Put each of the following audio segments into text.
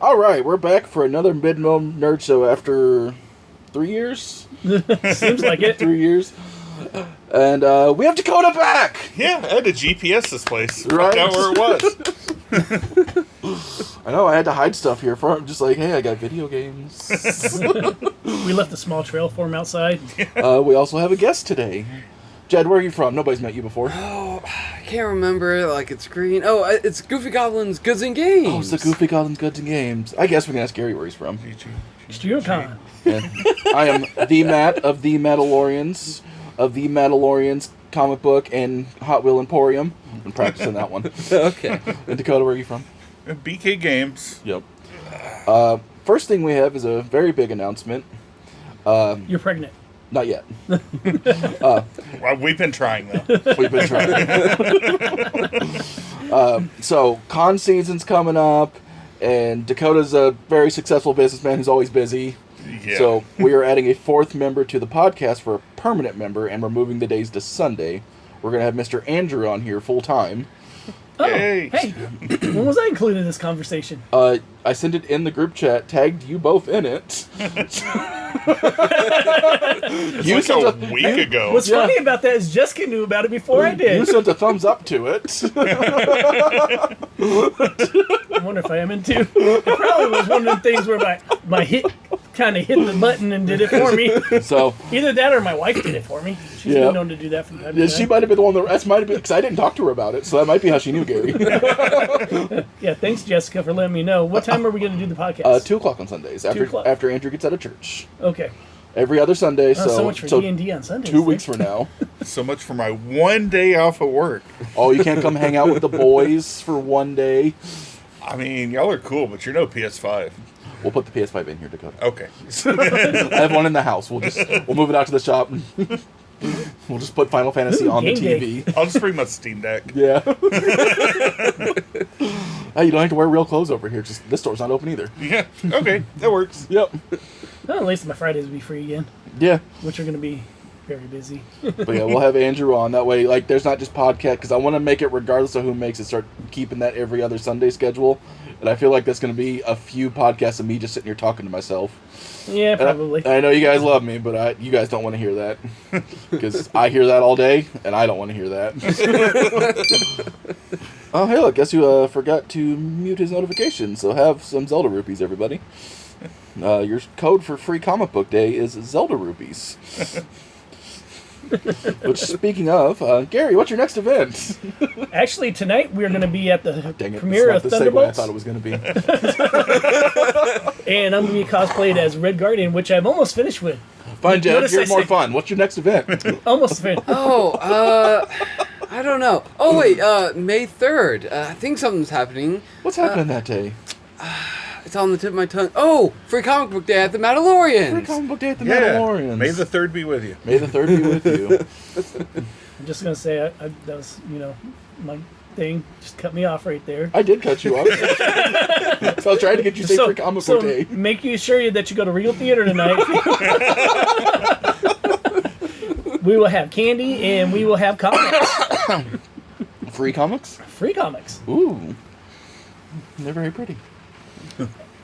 All right, we're back for another Mid-Mom Nerd Show after 3 years. Seems like it. 3 years. And we have Dakota back! Yeah, I had to GPS this place. Right? Find out where it was. I know, I had to hide stuff here for him. Just like, hey, I got video games. We left a small trail for him outside. We also have a guest today. Jed, where are you from? Nobody's met you before. Oh, I can't remember. Like, it's green. Oh, it's Goofy Goblin's Goods and Games. Oh, it's the Goofy Goblin's Goods and Games. I guess we can ask Gary where he's from. StreamCon. And I am the Matt of the Mandalorians, comic book and Hot Wheel Emporium. I've been practicing that one. Okay. And Dakota, where are you from? BK Games. Yep. First thing we have is a very big announcement. You're pregnant. Not yet. Well, we've been trying, though. We've been trying. So, con season's coming up, and Dakota's a very successful businessman who's always busy. Yeah. So, we are adding a fourth member to the podcast for a permanent member, and we're moving the days to Sunday. We're going to have Mr. Andrew on here full time. Oh, Yay. hey. When was I included in this conversation? I sent it in the group chat, tagged you both in it. You like a week ago. What's funny about that is Jessica knew about it before I did. You sent a thumbs up to it. I wonder if I am in too. It probably was one of the things where my hit kind of hit the button and did it for me. So either that or my wife did it for me. She's been known to do that from time to yeah, time. she might have been the one that might have been, because I didn't talk to her about it, so that might be how she knew Gary. Yeah, thanks Jessica for letting me know. What time are we going to do the podcast? 2 o'clock on Sundays, 2 o'clock. after Andrew gets out of church. Okay. Every other Sunday, So much for D&D on Sundays. 2 weeks from now. So much for my one day off of work. Oh, you can't come hang out with the boys for one day? I mean, y'all are cool, but you're no PS5. We'll put the PS5 in here, Dakota. Okay. I have one in the house. We'll move it out to the shop. We'll just put Final Fantasy on the game TV. day. I'll just bring my Steam Deck. Yeah. Hey, you don't have to wear real clothes over here. Just this store's not open either. Yeah. Okay. That works. Yep. Well, at least my Fridays will be free again, Yeah. which are going to be very busy. But yeah, we'll have Andrew on. That way, like, there's not just podcast, because I want to make it, regardless of who makes it, start keeping that every other Sunday schedule. And I feel like that's going to be a few podcasts of me just sitting here talking to myself. Yeah, probably. I know you guys love me, but you guys don't want to hear that. Because I hear that all day, and I don't want to hear that. Oh, hey, look, guess who forgot to mute his notifications, so have some Zelda rupees, everybody. Your code for free comic book day is Zelda rupees. Which, speaking of, Gary, what's your next event? Actually, tonight we're going to be at the Dang it, premiere of it's not the segue I Thunderbolts, thought it was going to be. and I'm going to be cosplayed as Red Guardian, which I'm almost finished with. Fine, Jed, Notice you're I more said- fun. What's your next event? Almost finished. Oh, I don't know. Oh, wait, May 3rd. I think something's happening. What's happening that day? It's on the tip of my tongue. Oh, free comic book day at the Mandalorians. Free comic book day at the Yeah. Mandalorians. May the 3rd be with you. May the 3rd be with you. I'm just going to say that was, my thing. Just cut me off right there. I did cut you off. So I was trying to get you to say free comic book day. Make you sure that you go to Regal Theater tonight. We will have candy and we will have comics. Free comics? Free comics. Ooh. They're very pretty.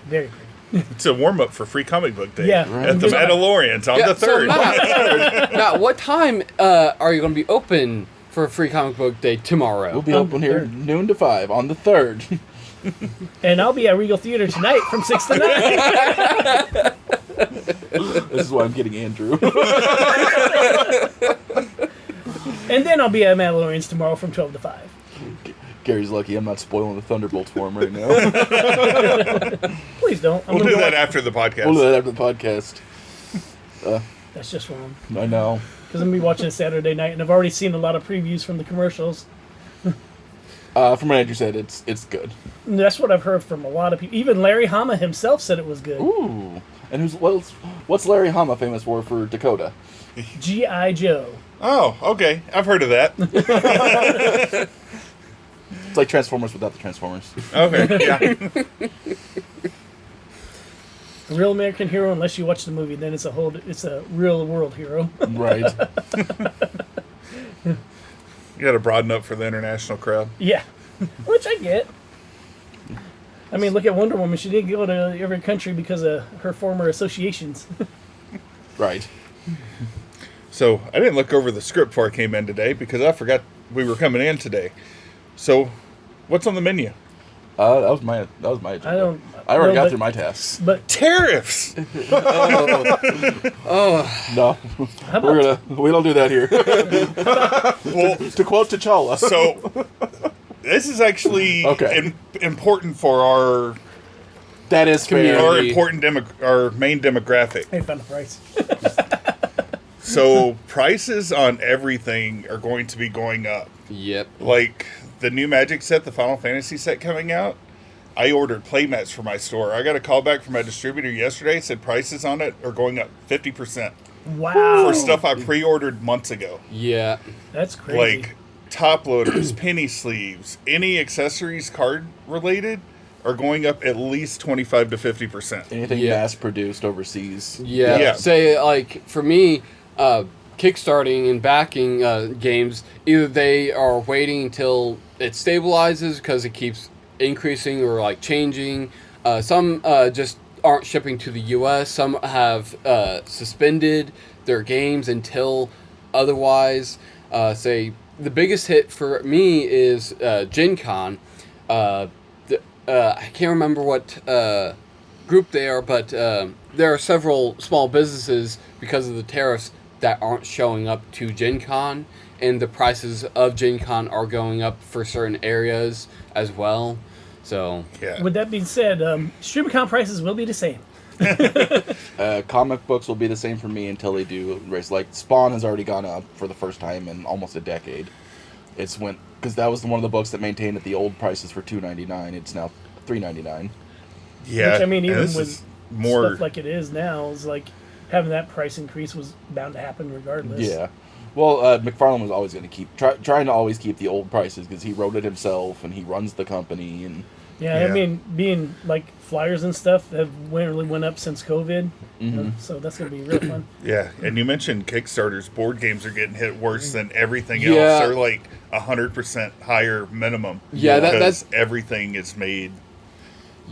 Very pretty. It's a warm-up for free comic book day. Yeah. Right. At the Mandalorians on the 3rd. So Matt, what time are you going to be open for a free comic book day tomorrow? We'll be open here 3rd. noon to 5 on the 3rd. And I'll be at Regal Theater tonight from 6 to 9. This is why I'm getting Andrew. And then I'll be at Mandalorians tomorrow from 12 to 5. Gary's lucky I'm not spoiling the Thunderbolts for him right now. Please don't. We'll do that after the podcast. We'll do that after the podcast. That's just wrong. I know. Because I'm going to be watching it Saturday night, and I've already seen a lot of previews from the commercials. From what Andrew said, it's good. And that's what I've heard from a lot of people. Even Larry Hama himself said it was good. Ooh. And what's Larry Hama famous for Dakota? G.I. Joe. Oh, okay. I've heard of that. It's like Transformers without the Transformers. Okay, yeah. A real American hero, unless you watch the movie, then it's a real world hero. Right. You got to broaden up for the international crowd. Yeah. Which I get. I mean, look at Wonder Woman. She didn't go to every country because of her former associations. Right. So I didn't look over the script before I came in today because I forgot we were coming in today. So, what's on the menu? That was my agenda. I already got through my tasks. But Tariffs. No, we don't do that here. Well, To quote T'Challa. so this is actually Okay. important for our That is fair. our important our main demographic. I found the price. So prices on everything are going to be going up. Yep. Like the new Magic set, the Final Fantasy set coming out. I ordered playmats for my store. I got a call back from my distributor yesterday. Said prices on it are going up 50% Wow. for stuff I pre-ordered months ago. Yeah. That's crazy. Like top loaders, penny sleeves, any accessories card related are going up at least 25 to 50%. Anything Yeah. mass produced overseas. Yeah. Yeah. Say, like, for me, kickstarting and backing games, either they are waiting until it stabilizes because it keeps increasing or, like, changing. Some just aren't shipping to the U.S. Some have suspended their games until otherwise. Say, the biggest hit for me is Gen Con. I can't remember what group they are, but there are several small businesses because of the tariffs that aren't showing up to Gen Con, and the prices of Gen Con are going up for certain areas as well. So, Yeah. With that being said, stream account prices will be the same. Comic books will be the same for me until they do raise. Like Spawn has already gone up for the first time in almost a decade. It's went because that was one of the books that maintained at the old prices for $2.99. It's now $3.99. Yeah. Which, I mean, and even this with is more stuff like it is now, is like having that price increase was bound to happen regardless. Yeah. Well, McFarlane was always going to keep trying to always keep the old prices because he wrote it himself and he runs the company and. Yeah, Yeah. I mean, being like flyers and stuff have really went up since COVID, so that's gonna be real fun. Yeah, and you mentioned Kickstarters. Board games are getting hit worse than everything Yeah. else. They're like 100% higher minimum. Yeah, because everything is made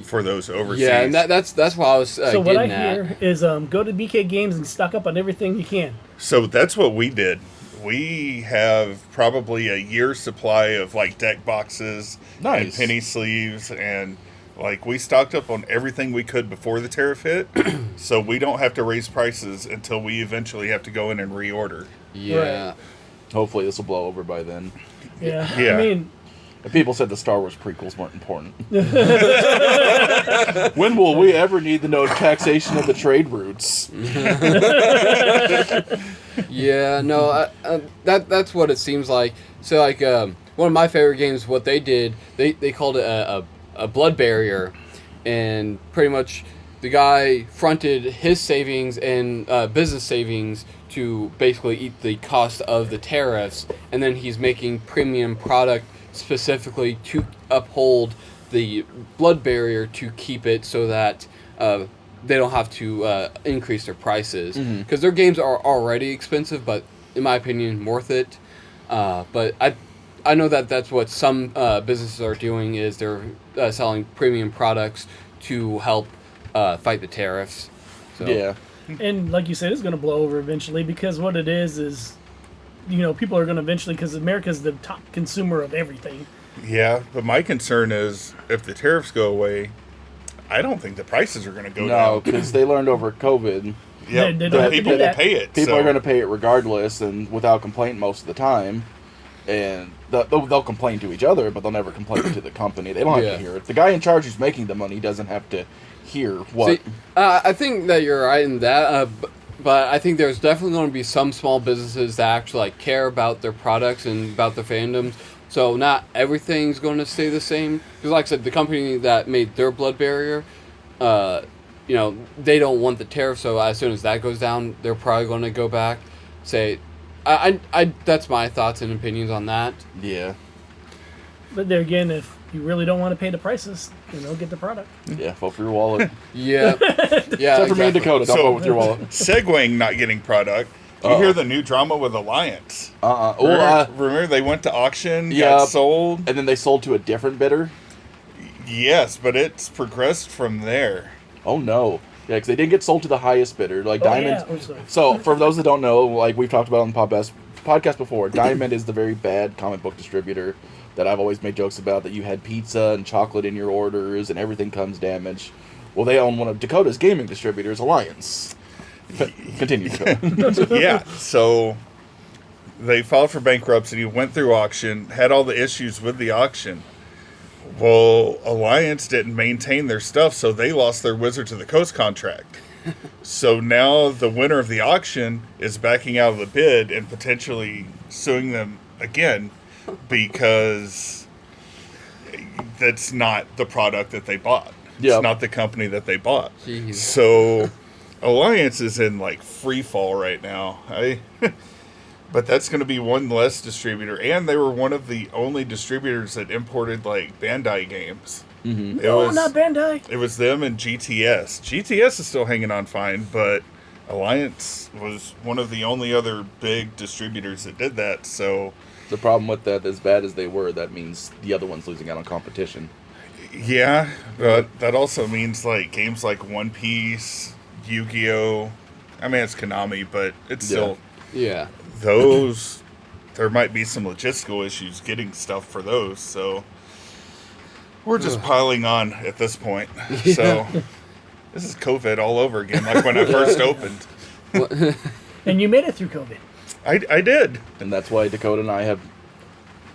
for those overseas. yeah, and that's what I was So what I getting at. hear is go to BK Games and stock up on everything you can. So that's what we did. We have probably a year's supply of like deck boxes and Nice. penny sleeves, and like we stocked up on everything we could before the tariff hit, so we don't have to raise prices until we eventually have to go in and reorder. Yeah. Hopefully this will blow over by then. Yeah, Yeah. I mean, And people said the Star Wars prequels weren't important. When will we ever need to know taxation of the trade routes? Yeah, no, that's what it seems like. So, like, one of my favorite games, what they did, they called it a blood barrier, and pretty much the guy fronted his savings and business savings to basically eat the cost of the tariffs, and then he's making premium product specifically to uphold the blood barrier to keep it so that they don't have to increase their prices, because their games are already expensive, but in my opinion, worth it. But I know that that's what some businesses are doing, is they're selling premium products to help fight the tariffs. So, Yeah. and like you said, it's gonna blow over eventually because what it is people are gonna eventually, because America's the top consumer of everything. Yeah, but my concern is if the tariffs go away, I don't think the prices are going to go No, down. because they learned over COVID, Yeah, They don't have to people do will that. pay it. people so- are going to pay it regardless and without complaint most of the time. And they'll complain to each other, but they'll never complain to the company. They don't have Yeah. to hear it. The guy in charge who's making the money doesn't have to hear what. See, I think that you're right in that, but I think there's definitely going to be some small businesses that actually like care about their products and about their fandoms. So not everything's going to stay the same. Because like I said, the company that made their blood barrier, they don't want the tariff. So as soon as that goes down, they're probably going to go back. Say, I that's my thoughts and opinions on that. Yeah. But there again, if you really don't want to pay the prices, get the product. Yeah, vote for your wallet. Yeah, yeah. Except for me and Dakota, don't So- vote with your wallet. Segueing not getting product. You Uh-oh. hear the new drama with Alliance. Well, Remember they went to auction, yeah. got sold? and then they sold to a different bidder. Yes, but it's progressed from there. Oh no. Yeah, because they didn't get sold to the highest bidder. Like Oh, Diamond. yeah. Oh, sorry. So for those that don't know, like we've talked about on the podcast before, Diamond is the very bad comic book distributor that I've always made jokes about. That you had pizza and chocolate in your orders and everything comes damaged. Well, they own one of Dakota's gaming distributors, Alliance. Continue. Dakota. Yeah, so they filed for bankruptcy, went through auction, had all the issues with the auction. Well, Alliance didn't maintain their stuff, so they lost their Wizards of the Coast contract. So now the winner of the auction is backing out of the bid and potentially suing them again because that's not the product that they bought. Yep. It's not the company that they bought. Jeez. So Alliance is in like free fall right now. But that's going to be one less distributor, and they were one of the only distributors that imported like Bandai games. Mm-hmm. Not Bandai. It was them and GTS. GTS is still hanging on fine, but Alliance was one of the only other big distributors that did that. So The problem with that, as bad as they were, that means the other one's losing out on competition. yeah, but that also means like games like One Piece, Yu-Gi-Oh. I mean, it's Konami, but it's still Yeah. those. There might be some logistical issues getting stuff for those, so we're just piling on at this point. So this is COVID all over again, like when I first opened. And you made it through COVID. I did. And that's why Dakota and I have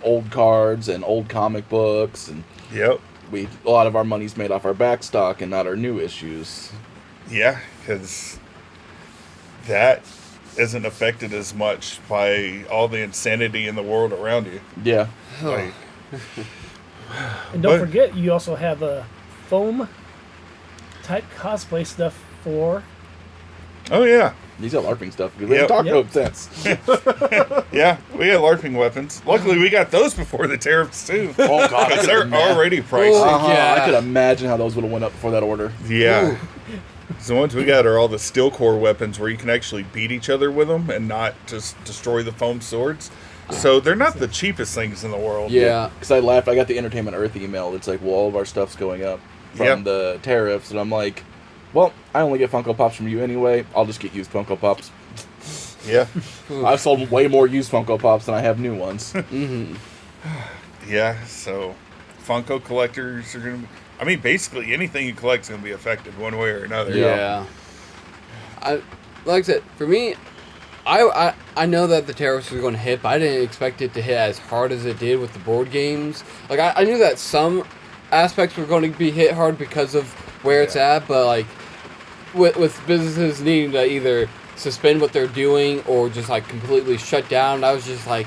old cards and old comic books, and Yep. a lot of our money's made off our back stock and not our new issues. Yeah, because that isn't affected as much by all the insanity in the world around you. Yeah. Like, And don't But- forget, you also have a foam type cosplay stuff for. oh yeah, These are LARPing stuff. We Yep. haven't talked Yep. about since. yeah. We got LARPing weapons. Luckily, we got those before the tariffs too. Oh, God, I Because could they're imagine. already pricey. Oh. Yeah. I could imagine how those would have went up before that order. Yeah. So the ones we got are all the steel core weapons where you can actually beat each other with them and not just destroy the foam swords. So they're not the cheapest things in the world. Yeah. Because I laughed. I got the Entertainment Earth email. It's like, well, all of our stuff's going up from Yep. the tariffs. And I'm like, well, I only get Funko Pops from you anyway. I'll just get used Funko Pops. Yeah. I've sold way more used Funko Pops than I have new ones. Mm-hmm. Yeah. So Funko collectors are going to be... I mean, basically anything you collect is going to be affected one way or another. Yeah. Like I said, for me, I know that the tariffs was going to hit, but I didn't expect it to hit as hard as it did with the board games. Like, I knew that some aspects were going to be hit hard because of where it's at, but, like, with businesses needing to either suspend what they're doing or just, like, completely shut down, I was just like,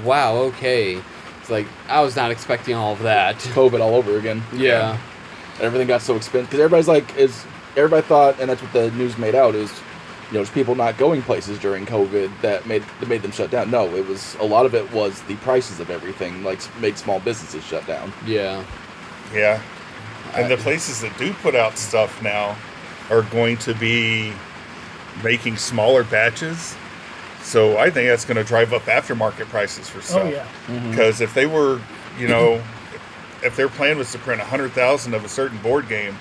wow, okay. It's like, I was not expecting all of that. COVID all over again. Yeah. Everything got so expensive. Because everybody's like, everybody thought, and that's what the news made out, is, there's people not going places during COVID that made them shut down. No, it was, a lot of it was the prices of everything, like, made small businesses shut down. Yeah. Yeah. And the places that do put out stuff now are going to be making smaller batches. So I think that's going to drive up aftermarket prices for stuff. Oh yeah. Because if they were, if their plan was to print 100,000 of a certain board game,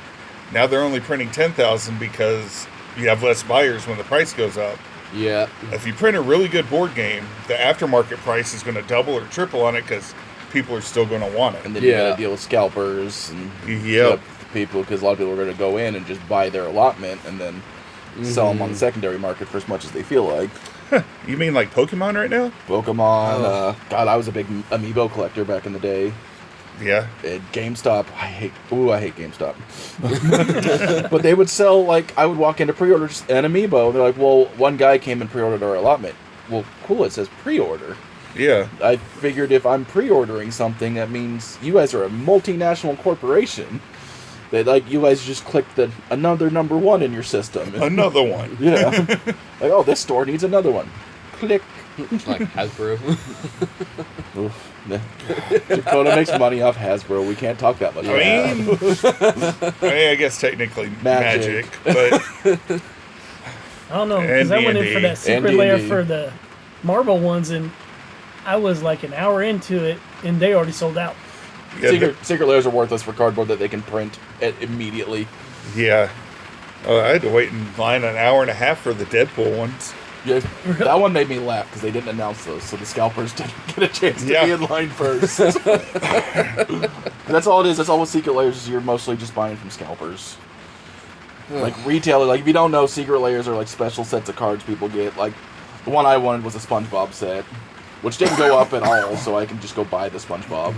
now they're only printing 10,000 because you have less buyers when the price goes up. Yeah. If you print a really good board game, the aftermarket price is going to double or triple on it because people are still going to want it. And then you Yeah. got to deal with scalpers and Yep. people, because a lot of people are going to go in and just buy their allotment and then sell them on the secondary market for as much as they feel like. You mean like Pokemon right now? Pokemon, Oh. God, I was a big amiibo collector back in the day. Yeah. At GameStop, I hate GameStop. But they would sell, like, I would walk into pre-order just an amiibo. They're like, well, one guy came and pre-ordered our allotment. Well, cool, it says pre-order. Yeah. I figured if I'm pre-ordering something, that means you guys are a multinational corporation. That, like, you guys just clicked another number one in your system. Another one. Yeah. Like, oh, this store needs another one. Click. Like Hasbro. Oof. Dakota makes money off Hasbro. We can't talk that much about that. I guess technically Magic. but I don't know, because I went in for that secret And layer D&D. for the Marvel ones, and I was like an hour into it, and they already sold out. Yeah, Secret layers are worthless for cardboard that they can print immediately. Yeah. Oh, I had to wait in line an hour and a half for the Deadpool ones. Yeah, that one made me laugh because they didn't announce those, so the scalpers didn't get a chance to Yeah. be in line first. That's all it is. That's all with Secret Layers is you're mostly just buying from scalpers. Like retailer, like if you don't know, Secret Layers are like special sets of cards people get. Like the one I wanted was a SpongeBob set, which didn't go up at all, so I can just go buy the SpongeBob.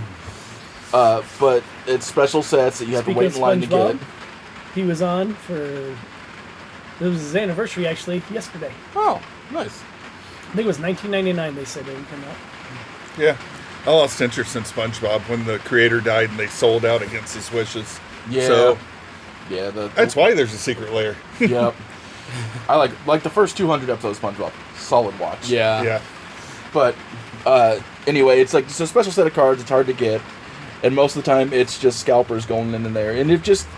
But it's special sets that you have to wait in line to get. He was on for. It was his anniversary actually yesterday. Oh, nice. I think it was 1999. They said it would come out. Yeah. I lost interest in SpongeBob when the creator died and they sold out against his wishes. Yeah. So Yeah, that's why there's a secret layer. Yep. I like the first 200 episodes of SpongeBob. Solid watch. Yeah. Yeah. But anyway, it's like it's a special set of cards. It's hard to get, and most of the time it's just scalpers going in there. And if just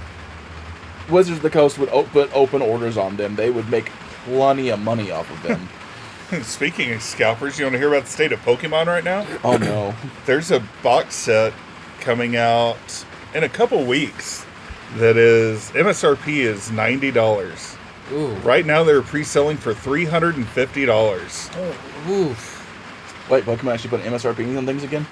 Wizards of the Coast would put open orders on them, they would make plenty of money off of them. Speaking of scalpers, you want to hear about the state of Pokemon right now? Oh no! There's a box set coming out in a couple weeks that is MSRP is $90. Ooh. Right now they're pre-selling for $350. Oh, Oof. Wait, Pokemon actually put MSRP on things again?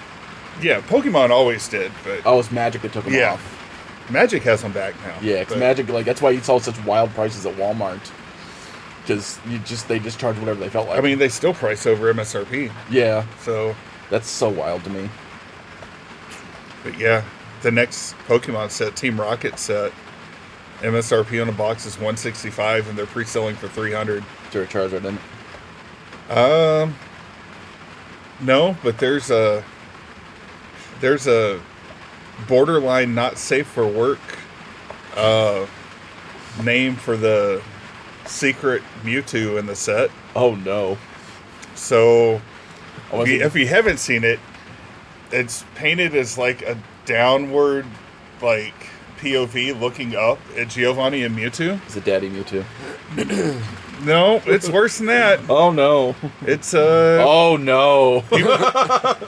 Yeah, Pokemon always did, but Oh, it's Magic that took them yeah, off. Magic has them back now. Yeah, because but- Magic, like that's why you saw such wild prices at Walmart. Because they just charge whatever they felt like. I mean, they still price over MSRP. yeah, So, that's so wild to me. but yeah, the next Pokemon set, Team Rocket set, MSRP on a box is $165, and they're pre-selling for $300. To a Charizard, then. No, but there's a borderline not safe for work name for the secret Mewtwo in the set. Oh no! So I wasn't- if you haven't seen it, it's painted as like a downward like POV looking up at Giovanni and Mewtwo. It's a Daddy Mewtwo. No, it's worse than that. Oh no! It's Oh no!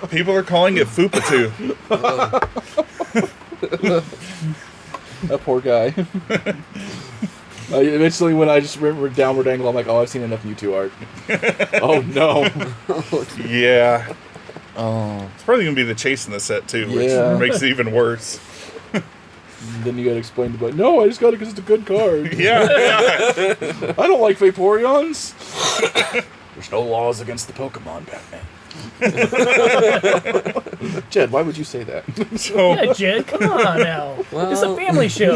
people are calling it Foopatu. That poor guy. Eventually, when I just remember downward angle, I'm like, oh, I've seen enough Mewtwo art. Oh no! Yeah. Oh. It's probably going to be the chase in the set, too, which Yeah. makes it even worse. Then you gotta explain to me, no, I just got it because it's a good card. Yeah. I don't like Vaporeons. There's no laws against the Pokemon, Batman. Jed, why would you say that? So, yeah, Jed, come on now. It's a Well- family show.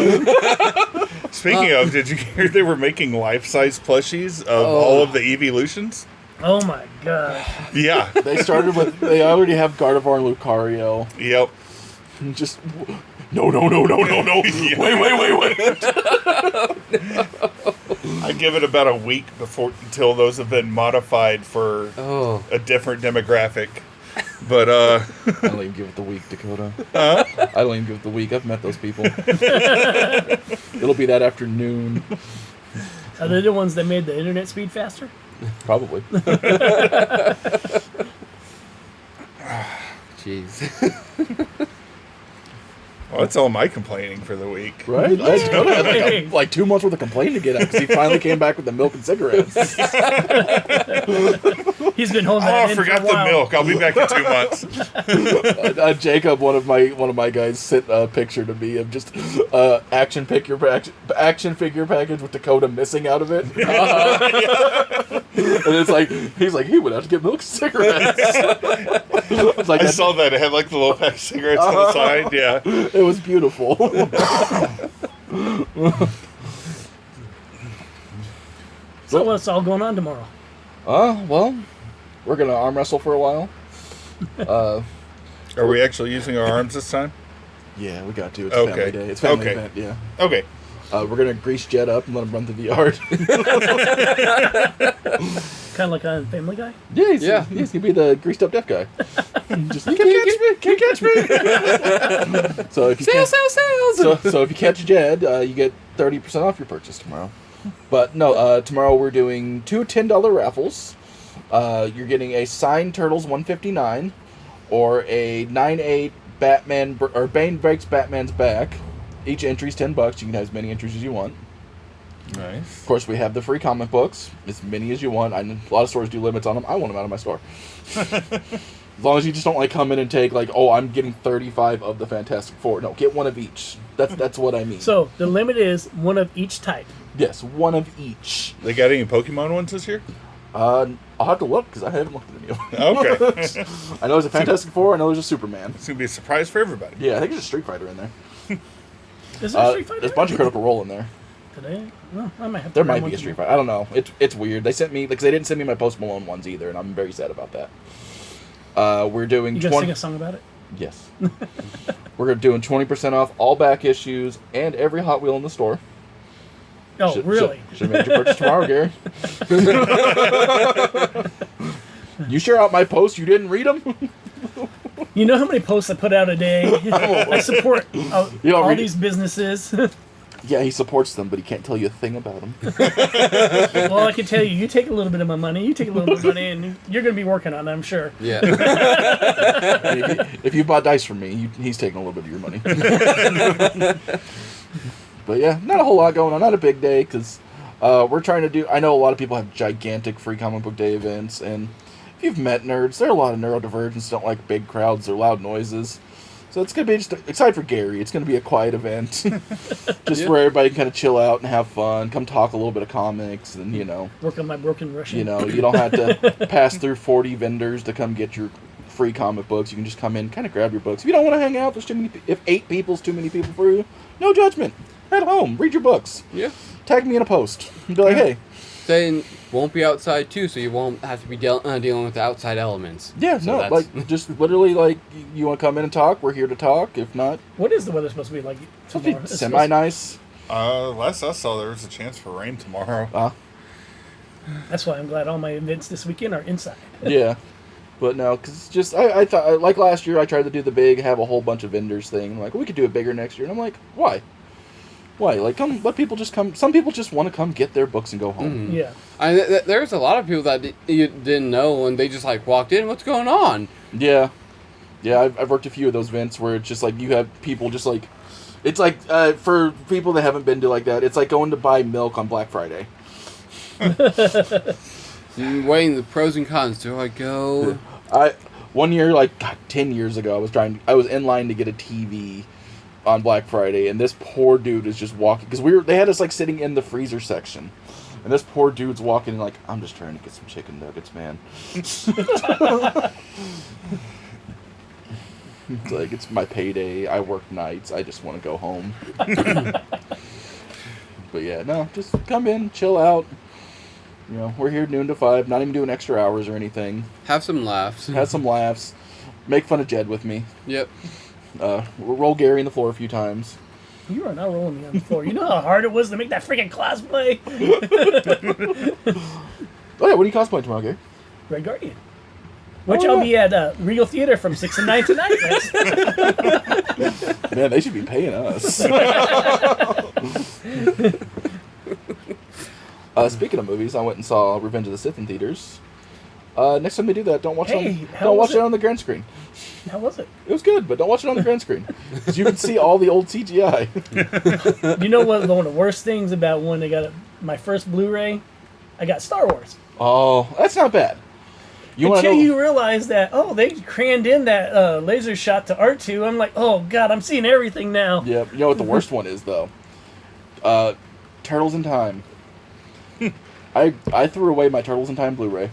speaking of, did you hear they were making life-size plushies of all of the evolutions? Oh my gosh. Yeah. They started with, they already have Gardevoir and Lucario. Yep. Just, no. Wait. I give it about a week until those have been modified for Oh. a different demographic. But, I don't even give it the week, Dakota. I don't even give it the week. I've met those people. It'll be that afternoon. Are they the ones that made the internet speed faster? Probably. Jeez. well, that's all my complaining for the week. Right? Dakota had like 2 months worth of complaining to get out because he finally came back with the milk and cigarettes. He's been holding Oh, that I in forgot for a the while. milk. I'll be back in 2 months. Jacob, one of my guys, sent a picture to me of just action figure package with Dakota missing out of it. And it's like he's like he went out to get milk and cigarettes. It's like I saw that. It had like the little pack of cigarettes on the side. Yeah. it was beautiful. So what's all going on tomorrow? Well, we're gonna arm wrestle for a while. Are we actually using our arms this time? Yeah, we got to. It's Okay. family day. It's family Okay. event. Yeah. Okay. We're gonna grease Jed up and let him run through the yard. Kind of like on Family Guy? Yeah, Yeah. he's gonna be the greased up deaf guy. Just can't catch me. So if you Sales, can't, sales, sales! so if you catch Jed, you get 30% off your purchase tomorrow. But no, tomorrow we're doing two $10 raffles. You're getting a signed Turtles 159 or a 9/8 Bane breaks Batman's back. Each entry's $10. You can have as many entries as you want. Nice. Of course, we have the free comic books, as many as you want. A lot of stores do limits on them. I want them out of my store. As long as you just don't like come in and take like, oh, I'm getting 35 of the Fantastic Four. No, get one of each. That's what I mean. So the limit is one of each type. Yes, one of each. They got any Pokemon ones this year? I'll have to look because I haven't looked at any of them. Okay. I know there's a Fantastic Four. I know there's a Superman. It's going to be a surprise for everybody. Yeah, I think there's a Street Fighter in there. Is there a Street Fighter? There's a bunch of Critical Role in there. Today? Well, I might have to There grab might one be a Street tomorrow. Fighter. I don't know. It's weird. They sent me because they didn't send me my Post Malone ones either, and I'm very sad about that. We're doing You gonna sing a song about it? Yes. We're doing 20% off all back issues and every Hot Wheel in the store. Oh, really? Should have made your purchase tomorrow, Gary. You share out my posts. You didn't read them. You know how many posts I put out a day? I support don't all read these businesses. Yeah, he supports them, but he can't tell you a thing about them. Well, I can tell you, you take a little bit of my money, you take a little bit of money, and you're going to be working on it, I'm sure. Yeah. If you bought dice from me, he's taking a little bit of your money. But yeah, not a whole lot going on. Not a big day because we're trying to do. I know a lot of people have gigantic free comic book day events, and if you've met nerds, there are a lot of neurodivergents don't like big crowds or loud noises. So it's gonna be just excited for Gary. It's gonna be a quiet event, just where everybody can kind of chill out and have fun. Come talk a little bit of comics, and Work on my broken Russian. you don't have to pass through 40 vendors to come get your free comic books. You can just come in, kind of grab your books. If you don't want to hang out, there's too many. If 8 people's too many people for you, no judgment. At home, read your books. Yeah. Tag me in a post. And be like, hey. Then won't be outside too, so you won't have to be dealing with the outside elements. Yeah, So no, that's- like just literally like you want to come in and talk. We're here to talk. If not, What is the weather supposed to be like tomorrow? It's supposed- semi nice. Last I saw, there was a chance for rain tomorrow. That's why I'm glad all my events this weekend are inside. Yeah, but no, because it's just I thought like last year I tried to do the big have a whole bunch of vendors thing. I'm like, we could do it bigger next year, and I'm like, why? Why? Like, let people just come. Some people just want to come get their books and go home. Yeah. There's a lot of people that you didn't know, and they just like walked in. What's going on? Yeah, I've worked a few of those events where it's just like you have people just like, it's like for people that haven't been to like that, it's like going to buy milk on Black Friday. Weighing the pros and cons. Do I go? One year, like God, 10 years ago, I was in line to get a TV on Black Friday, and this poor dude is just walking because they had us like sitting in the freezer section, and this poor dude's walking like, I'm just trying to get some chicken nuggets, man. It's like, it's my payday. I work nights. I just want to go home. But yeah, no, just come in, chill out. We're here noon to 5. Not even doing extra hours or anything. Have some laughs. Have some laughs. Make fun of Jed with me. Yep. Roll Gary in the floor a few times. You are not rolling me on the floor. You know how hard it was to make that freaking cosplay? Oh yeah, what are you cosplaying tomorrow, Gary? Red Guardian. Which I'll be at Regal Theater from 6 to 9 tonight. Man, they should be paying us. Speaking of movies, I went and saw Revenge of the Sith in theaters. Next time they do that, don't watch it on the grand screen. How was it? It was good, but don't watch it on the grand screen because you can see all the old CGI. You know what? One of the worst things about when I got my first Blu-ray, I got Star Wars. Oh, that's not bad. Until you realize that, they crammed in that laser shot to R2. I'm like, oh god, I'm seeing everything now. Yeah, you know what the worst one is though? Turtles in Time. I threw away my Turtles in Time Blu-ray.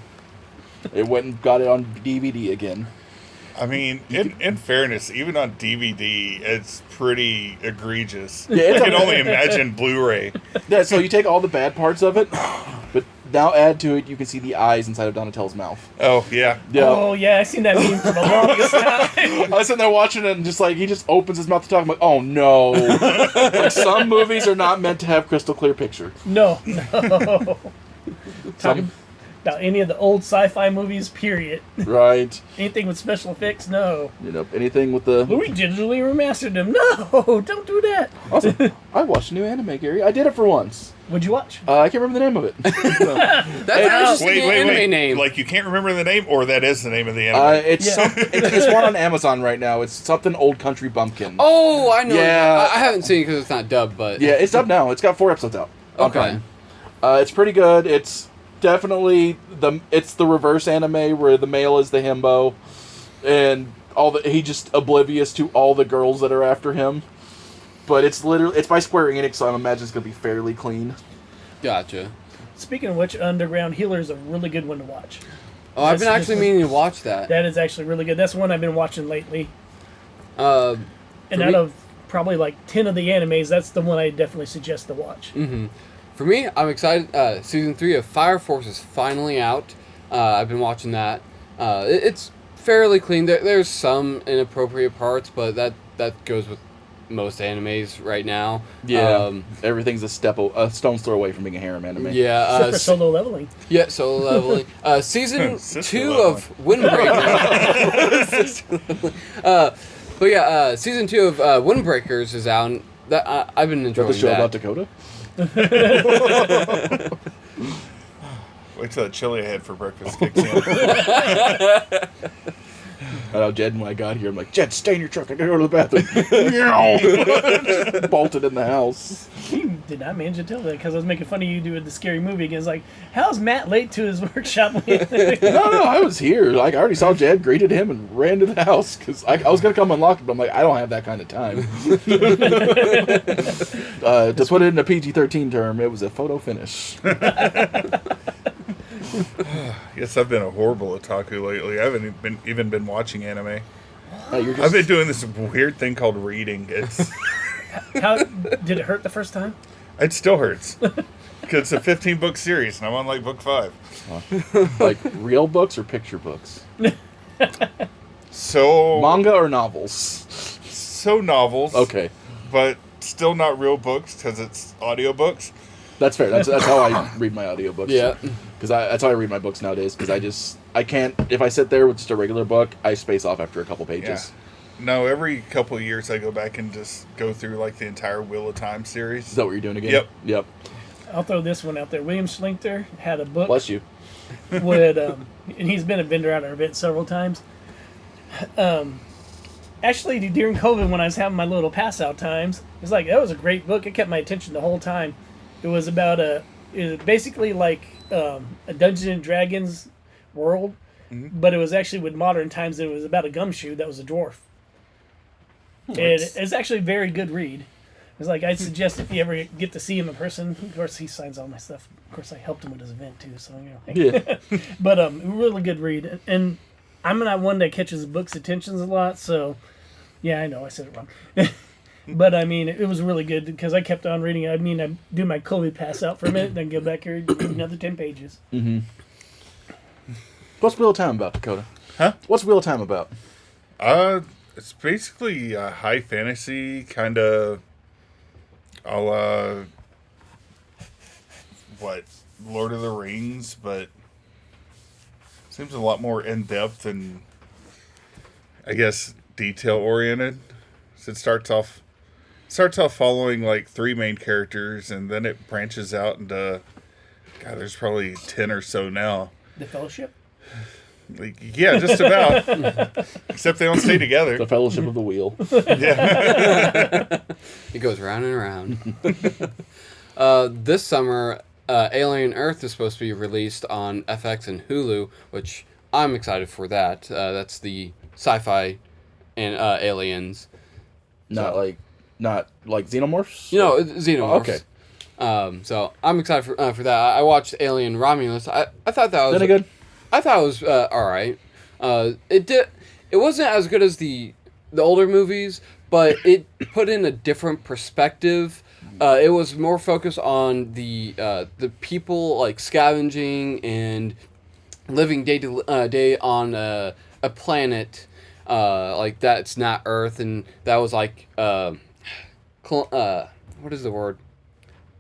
It went and got it on DVD again. I mean, in fairness, even on DVD, it's pretty egregious. Yeah, I can only imagine Blu-ray. Yeah, so you take all the bad parts of it, but now add to it, you can see the eyes inside of Donatello's mouth. Oh, yeah. Yeah. Oh yeah, I seen that meme for the longest time. I was sitting there watching it and just like, he just opens his mouth to talk. I'm like, oh no. Like some movies are not meant to have crystal clear picture. No. about any of the old sci-fi movies. Period. Right. Anything with special effects, no. You know, anything with the... We digitally remastered them. No, don't do that. Also, I watched a new anime, Gary. I did it for once. What'd you watch? I can't remember the name of it. That's an interesting anime name. Like, you can't remember the name, or that is the name of the anime? It's one on Amazon right now. It's something Old Country Bumpkin. Oh, I know. Yeah. I haven't seen it because it's not dubbed, but... Yeah, it's up now. It's got 4 episodes out. on Okay. Prime. It's pretty good. It's definitely the reverse anime where the male is the himbo, and he just oblivious to all the girls that are after him. But it's by Square Enix, so I imagine it's gonna be fairly clean. Gotcha. Speaking of which, Underground Healer is a really good one to watch. Oh, I've been actually meaning to watch that. That is actually really good. That's one I've been watching lately. And out of probably like 10 of the animes, that's the one I definitely suggest to watch. Mm-hmm. For me, I'm excited. Season 3 of Fire Force is finally out. I've been watching that. It's fairly clean. There's some inappropriate parts, but that goes with most animes right now. Yeah, everything's a stone's throw away from being a harem anime. Yeah, Except for Solo Leveling. Yeah, Solo Leveling. Season 2 of Windbreakers. But yeah, season 2 of Windbreakers is out. And I've been enjoying the show that. about Dakota. Wait till that chili I had for breakfast kicks in. I know Jed, when I got here, I'm like, Jed, stay in your truck. I gotta go to the bathroom. Just bolted in the house. You did not manage to tell that because I was making fun of you doing the scary movie again. It's like, how's Matt late to his workshop? No, I was here. Like, I already saw Jed, greeted him, and ran to the house because I was gonna come unlock it, but I'm like, I don't have that kind of time. To put it in a PG-13 term, it was a photo finish. Yes, I've been a horrible otaku lately. I haven't even been watching anime. I've been doing this weird thing called reading. How did it hurt the first time? It still hurts. Because it's a 15-book series, and I'm on, like, book 5. Like, real books or picture books? So... Manga or novels? So novels. Okay. But still not real books, because it's audiobooks. That's fair. That's how I read my audiobooks. Yeah. Because that's how I read my books nowadays. Because I can't. If I sit there with just a regular book, I space off after a couple pages. Yeah. No, every couple of years I go back and just go through like the entire Wheel of Time series. Is that what you're doing again? Yep. I'll throw this one out there. William Schlichter had a book. Bless you. And he's been a vendor at our event several times. Actually, during COVID, when I was having my little pass out times, it's like that was a great book. It kept my attention the whole time. It was about it was basically like a Dungeons and Dragons world, but it was actually with modern times. And it was about a gumshoe that was a dwarf. And it's actually a very good read. It's like I'd suggest if you ever get to see him in person. Of course, he signs all my stuff. Of course, I helped him with his event too. So Yeah. But really good read. And I'm not one that catches books' attentions a lot. So yeah, I know I said it wrong. But I mean, it was really good because I kept on reading. I mean, I do my COVID pass out for a minute, then go back here and read another 10 pages. Mm-hmm. What's Wheel of Time about, Dakota? Huh? What's Wheel of Time about? It's basically a high fantasy kind of, a la, Lord of the Rings, but seems a lot more in depth and, I guess, detail oriented. So it starts off following like 3 main characters, and then it branches out into, God, there's probably 10 or so now. The Fellowship? Like, yeah, just about. Except they don't stay together. The Fellowship of the Wheel. Yeah. It goes round and around. This summer, Alien Earth is supposed to be released on FX and Hulu, which I'm excited for that. That's the sci-fi and aliens. Not like Xenomorphs? You know, Xenomorphs. Oh, okay. So I'm excited for that. I watched Alien Romulus. I thought that was Any good? I thought it was all right. It wasn't as good as the older movies, but it put in a different perspective. It was more focused on the people like scavenging and living day to day on a planet like that's not Earth, and that was like what is the word?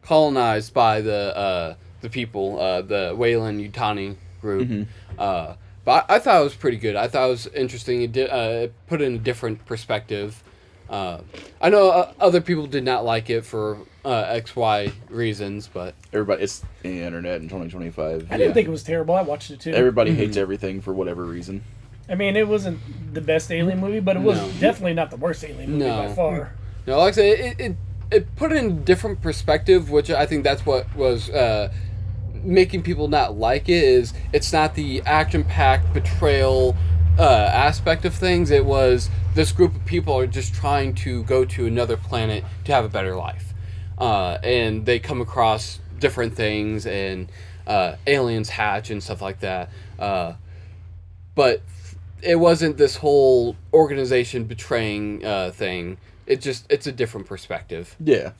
Colonized by the people, the Weyland Yutani group. Mm-hmm. But I thought it was pretty good. I thought it was interesting. It put it in a different perspective. I know other people did not like it for XY reasons, but Everybody, it's the internet in 2025. I didn't think it was terrible. I watched it too. Everybody hates everything for whatever reason. I mean, it wasn't the best Alien movie, but it was No. definitely not the worst Alien movie by far. no, like I said, it put it in a different perspective, which I think that's what was making people not like it. Is it's not the action-packed betrayal aspect of things. It was this group of people are just trying to go to another planet to have a better life, and they come across different things and aliens hatch and stuff like that. But it wasn't this whole organization betraying thing. It's a different perspective. Yeah.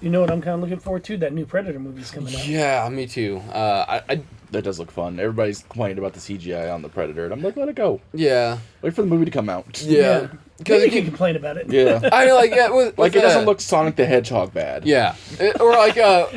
You know what I'm kind of looking forward to? That new Predator movie's coming out. Yeah, me too. That does look fun. Everybody's complaining about the CGI on the Predator, and I'm like, let it go. Yeah. Wait for the movie to come out. Yeah. Because you can complain about it. Yeah. I mean, like, yeah, Like, it doesn't look Sonic the Hedgehog bad. Yeah. Or like,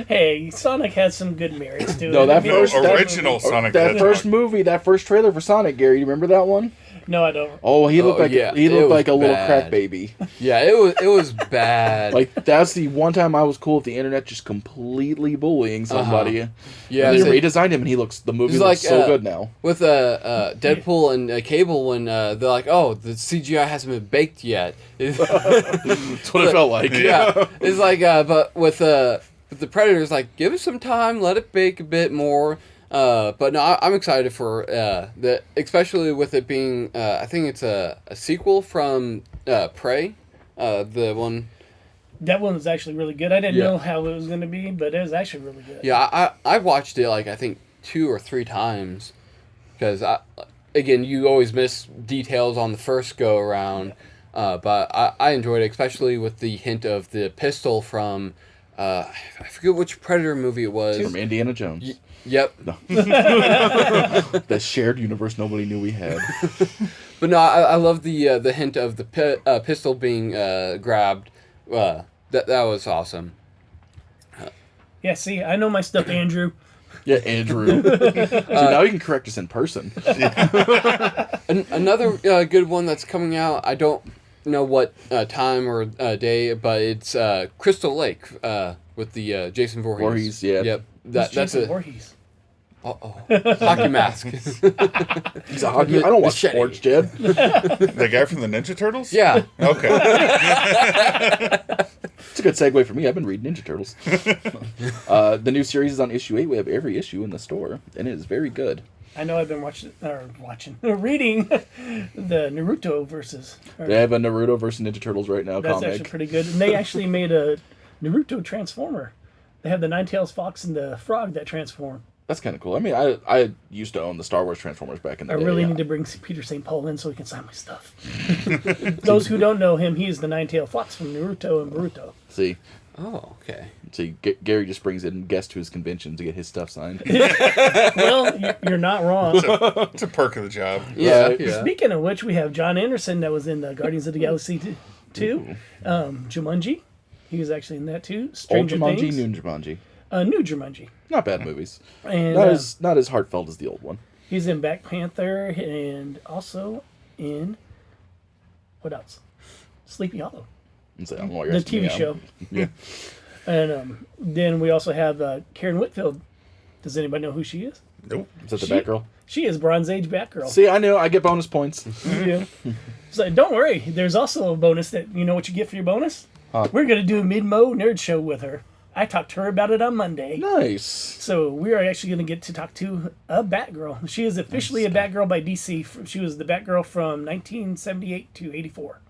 Hey, Sonic has some good merits to it. No, that I mean, first- No, that- original Sonic. That the first Hedgehog. movie, that first trailer for Sonic, Gary, you remember that one? No, I don't. Oh, he looked Oh, like yeah, he it looked was like a little bad. crack baby. yeah, it was bad. Like, that's the one time I was cool with the internet just completely bullying somebody. yeah, And they so- redesigned him, and the movie It's looks like, so good now. with Deadpool and Cable when they're like, oh, the CGI hasn't been baked yet. That's what it felt like. Yeah, it's like, but with the Predators, like, give it some time, let it bake a bit more. But no, I'm excited for especially with it being, I think it's a sequel from Prey, the one. That one was actually really good. I didn't Yeah. know how it was going to be, but it was actually really good. Yeah, I watched it like I think 2 or 3 times because again, you always miss details on the first go around. But I enjoyed it, especially with the hint of the pistol from I forget which Predator movie it was. From Indiana Jones. Yep. That shared universe nobody knew we had. But no, I love the hint of the pistol being grabbed. That was awesome. Yeah, see, I know my stuff, Andrew. Yeah, Andrew. Dude, now you can correct us in person. Another good one that's coming out. I don't know what time or day, but it's Crystal Lake with the Jason Voorhees. Voorhees, yeah. Yep. That's That's Voorhees. hockey mask. He's a hockey. I don't watch Machete. sports, Jed. The guy from the Ninja Turtles? Yeah. Okay. It's a good segue for me. I've been reading Ninja Turtles. The new series is on issue 8. We have every issue in the store, and it is very good. I know I've been reading the Naruto versus. They have a Naruto versus Ninja Turtles right now That's comic. actually pretty good. And they actually made a Naruto Transformer. They have the Ninetales Fox and the Frog that transform. That's kind of cool. I mean, I used to own the Star Wars Transformers back in the I day. really need to bring Peter St. Paul in so he can sign my stuff. Those who don't know him, he is the Ninetale Fox from Naruto and Boruto. See, Okay. Gary just brings in guests to his convention to get his stuff signed. Well, you're not wrong. It's a perk of the job. Yeah. Right. Yeah. Speaking of which, we have John Anderson that was in the Guardians of the Galaxy 2. Jumanji. He was actually in that too. Old Stranger Jumanji, Things. new Jumanji. New Jumanji. Not bad movies. And Not as heartfelt as the old one. he's in Black Panther and also in what else? Sleepy Hollow, So, I don't know what you're the asking me TV now. show. Yeah. And then we also have Karen Whitfield. Does anybody know who she is? Nope. Is that the She- Batgirl? She is Bronze Age Batgirl. See, I know. I get bonus points. Yeah. So don't worry. There's also a bonus that you know what you get for your bonus. Huh. We're gonna do a mid-mo nerd show with her. I talked to her about it on Monday. Nice. So we are actually going to get to talk to a Batgirl. She is officially a Batgirl by DC. She was the Batgirl from 1978 to 84.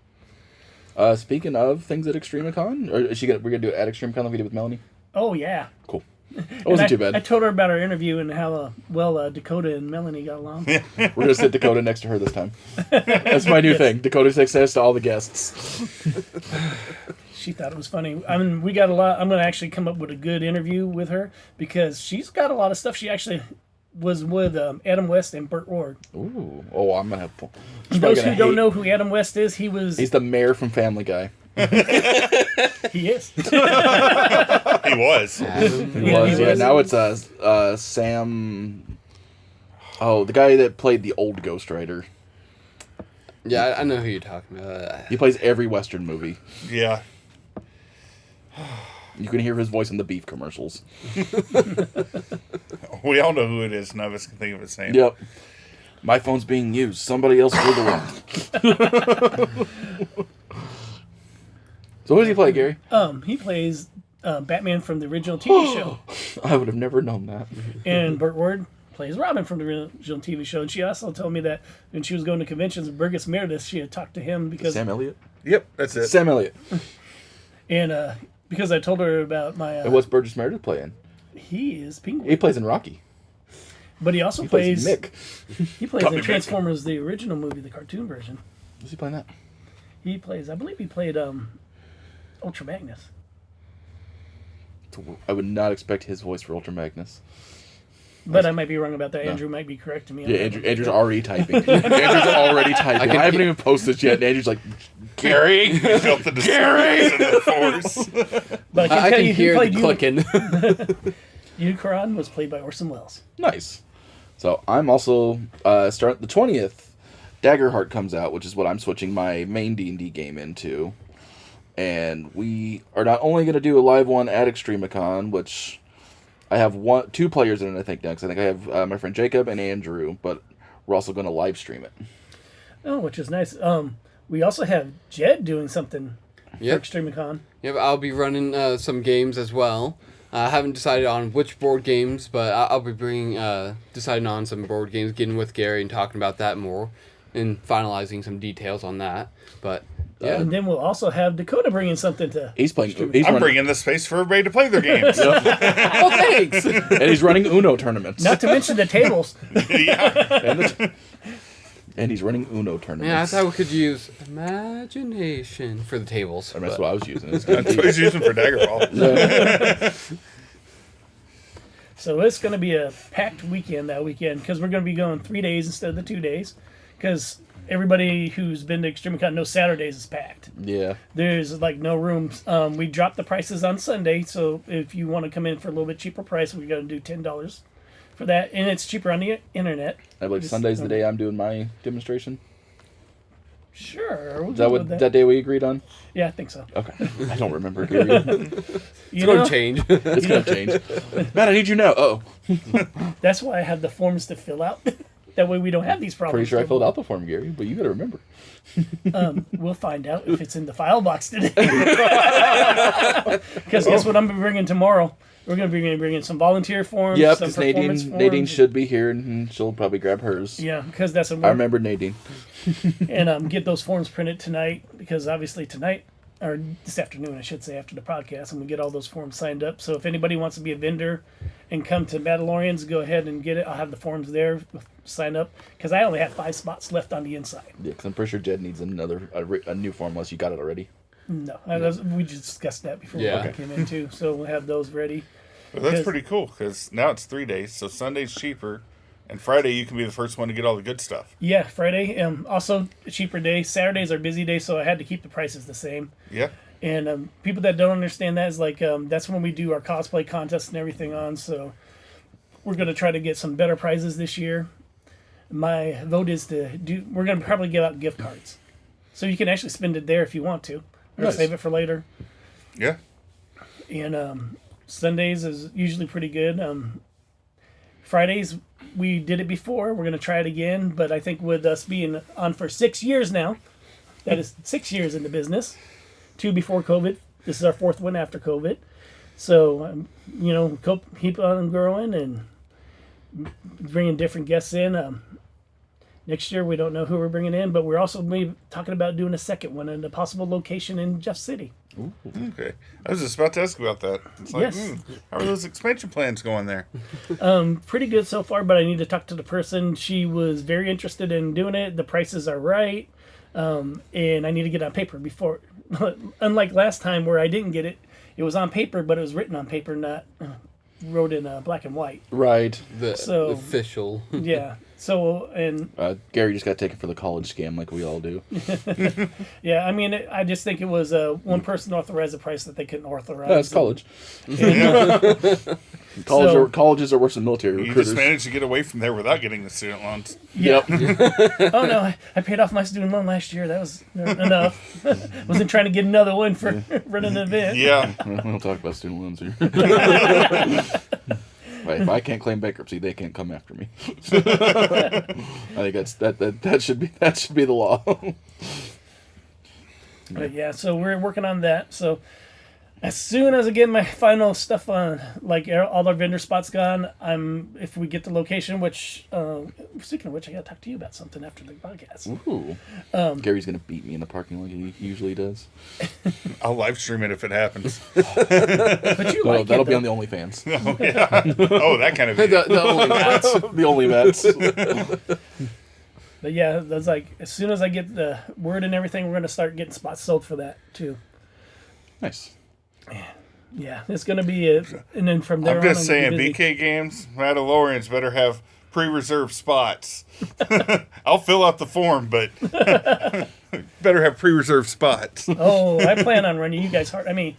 Speaking of things at ExtremeCon, or is we're gonna do it at ExtremeCon like we did with Melanie? Oh yeah. Cool. It wasn't too I bad. told her about our interview and how well Dakota and Melanie got along. We're gonna sit Dakota next to her this time. That's my new thing. Dakota success to all the guests. She thought it was funny. I mean, we got a lot. I'm going to actually come up with a good interview with her because she's got a lot of stuff. She actually was with Adam West and Burt Ward. Ooh. Oh, I'm gonna have fun. Those who don't know who Adam West is, He's the mayor from Family Guy. he is. He was. He Yeah, was. he Yeah. was. Now it's Sam. Oh, the guy that played the old Ghost Rider. Yeah, I know who you're talking about. He plays every Western movie. Yeah. You can hear his voice in the beef commercials. We all know who it is. None of us can think of his name. Yep. My phone's being used. Somebody else do the one. So who does he play, Gary? He plays Batman from the original TV show. I would have never known that. And Burt Ward plays Robin from the original TV show. And she also told me that when she was going to conventions with Burgess Meredith, she had talked to him because... Sam Elliott? Yep, that's it. Sam Elliott. And because I told her about my... And what's Burgess Meredith playing? He is Penguin. He plays in Rocky. But he also He plays... Mick. He plays Copy in Mick. Transformers, the original movie, the cartoon version. Who's he playing that? He plays... I believe he played Ultra Magnus. I would not expect his voice for Ultra Magnus. But I might be wrong about that. Andrew might be correcting me. on Yeah, that. Andrew's already typing. Andrew's already typing. I haven't even posted yet. And Andrew's like, Gary, Felt the Gary. and the force. But I tell can you, who hear the played clicking. Unicron was played by Orson Welles. Nice. So I'm also start the 20th. Daggerheart comes out, which is what I'm switching my main D&D game into. And we are not only going to do a live one at Extremicon, which I have 2 players in it, I think, next. I think I have my friend Jacob and Andrew, but we're also going to live stream it. Oh, which is nice. We also have Jed doing something Yep. for Extremicon. Yep, I'll be running some games as well. I haven't decided on which board games, but I'll be deciding on some board games, getting with Gary and talking about that more, and finalizing some details on that. But yeah, And then we'll also have Dakota bringing something to... He's playing. I'm running, bringing the space for everybody to play their games. oh thanks. and he's running Uno tournaments. Not to mention the tables. Yeah. And he's running Uno tournaments. Yeah, I thought we could use imagination for the tables. I mean, that's but- what I was using. It's That's what he's using for Daggerfall. So it's going to be a packed weekend that weekend because we're going to be going 3 days instead of the 2 days because everybody who's been to Extremicon knows Saturdays is packed. Yeah. There's like no rooms. We dropped the prices on Sunday, so if you want to come in for a little bit cheaper price, we're going to do $10 for that, and it's cheaper on the internet. I believe Sunday's the day I'm doing my demonstration. Sure. We'll Is that go what with that day we agreed on? Yeah, I think so. Okay. I don't remember. Gary. It's You going know, to change. It's going to change. Matt, I need you now. Oh, that's why I have the forms to fill out. That way we don't have these problems. pretty sure I filled out the form, Gary, but you got to remember. We'll find out if it's in the file box today. Because guess what I'm bringing tomorrow? We're going to be bringing some volunteer forms. Yep, some because performance Nadine forms. should be here, and she'll probably grab hers. Yeah, because that's what I we're remember Nadine. and get those forms printed tonight because obviously tonight or this afternoon I should say after the podcast I'm gonna get all those forms signed up. So if anybody wants to be a vendor and come to Mandalorians, go ahead and get it. I'll have the forms there. Sign up because I only have 5 spots left on the inside. Yeah, because I'm pretty sure Jed needs a new form unless you got it already. No, we just discussed that before Yeah. we came in too. So we'll have those ready. Well, that's Because- pretty cool because now it's 3 days, so Sunday's cheaper, and Friday you can be the first one to get all the good stuff. Yeah, Friday. Also a cheaper day. Saturday's our busy day, so I had to keep the prices the same. Yeah. And people that don't understand that is like that's when we do our cosplay contests and everything on. So we're gonna try to get some better prizes this year. My vote is to do. We're gonna probably give out gift cards, so you can actually spend it there if you want to, or Nice. save it for later. Yeah. And Sundays is usually pretty good. Fridays we did it before. We're gonna try it again, but I think with us being on for 6 years now, that is 6 years in the business. 2 before COVID. This is our 4th one after COVID. So keep on growing and bringing different guests in. Next year we don't know who we're bringing in, but we're also maybe talking about doing a second one in a possible location in Jeff City. Okay. I was just about to ask about that. It's like, Yes. how are those expansion plans going there? Pretty good so far, but I need to talk to the person. She was very interested in doing it. The prices are right, and I need to get it on paper before. Unlike last time where I didn't get it, it was on paper, but it was written on paper, not wrote in black and white. Right. The So- official. Yeah. So and Gary just got taken for the college scam like we all do. yeah, I mean, I just think it was one person authorized a price that they couldn't authorize. That's college. Colleges are worse than military You recruiters. just managed to get away from there without getting the student loans. Yep. Oh no, I paid off my student loan last year. That was enough. Wasn't trying to get another one for running an event. Yeah. We don't talk about student loans here. Right, if I can't claim bankruptcy, they can't come after me. I think that should be the law. But yeah, so we're working on that. So as soon as I get my final stuff on, like all our vendor spots gone, if we get the location, which speaking of which, I gotta talk to you about something after the podcast. Ooh. Gary's gonna beat me in the parking lot like he usually does. I'll live stream it if it happens. But you like That'll it, be on though. the OnlyFans. Oh, yeah. Oh, that kind of video. the only mats. The only vets. But yeah, that's like as soon as I get the word and everything, we're gonna start getting spots sold for that too. Nice. Yeah, it's gonna be it, and then from there I'm on, just gonna saying, be busy. BK Games, Mandalorians better have pre-reserved spots. I'll fill out the form, but better have pre-reserved spots. Oh, I plan on running you guys hard. I mean,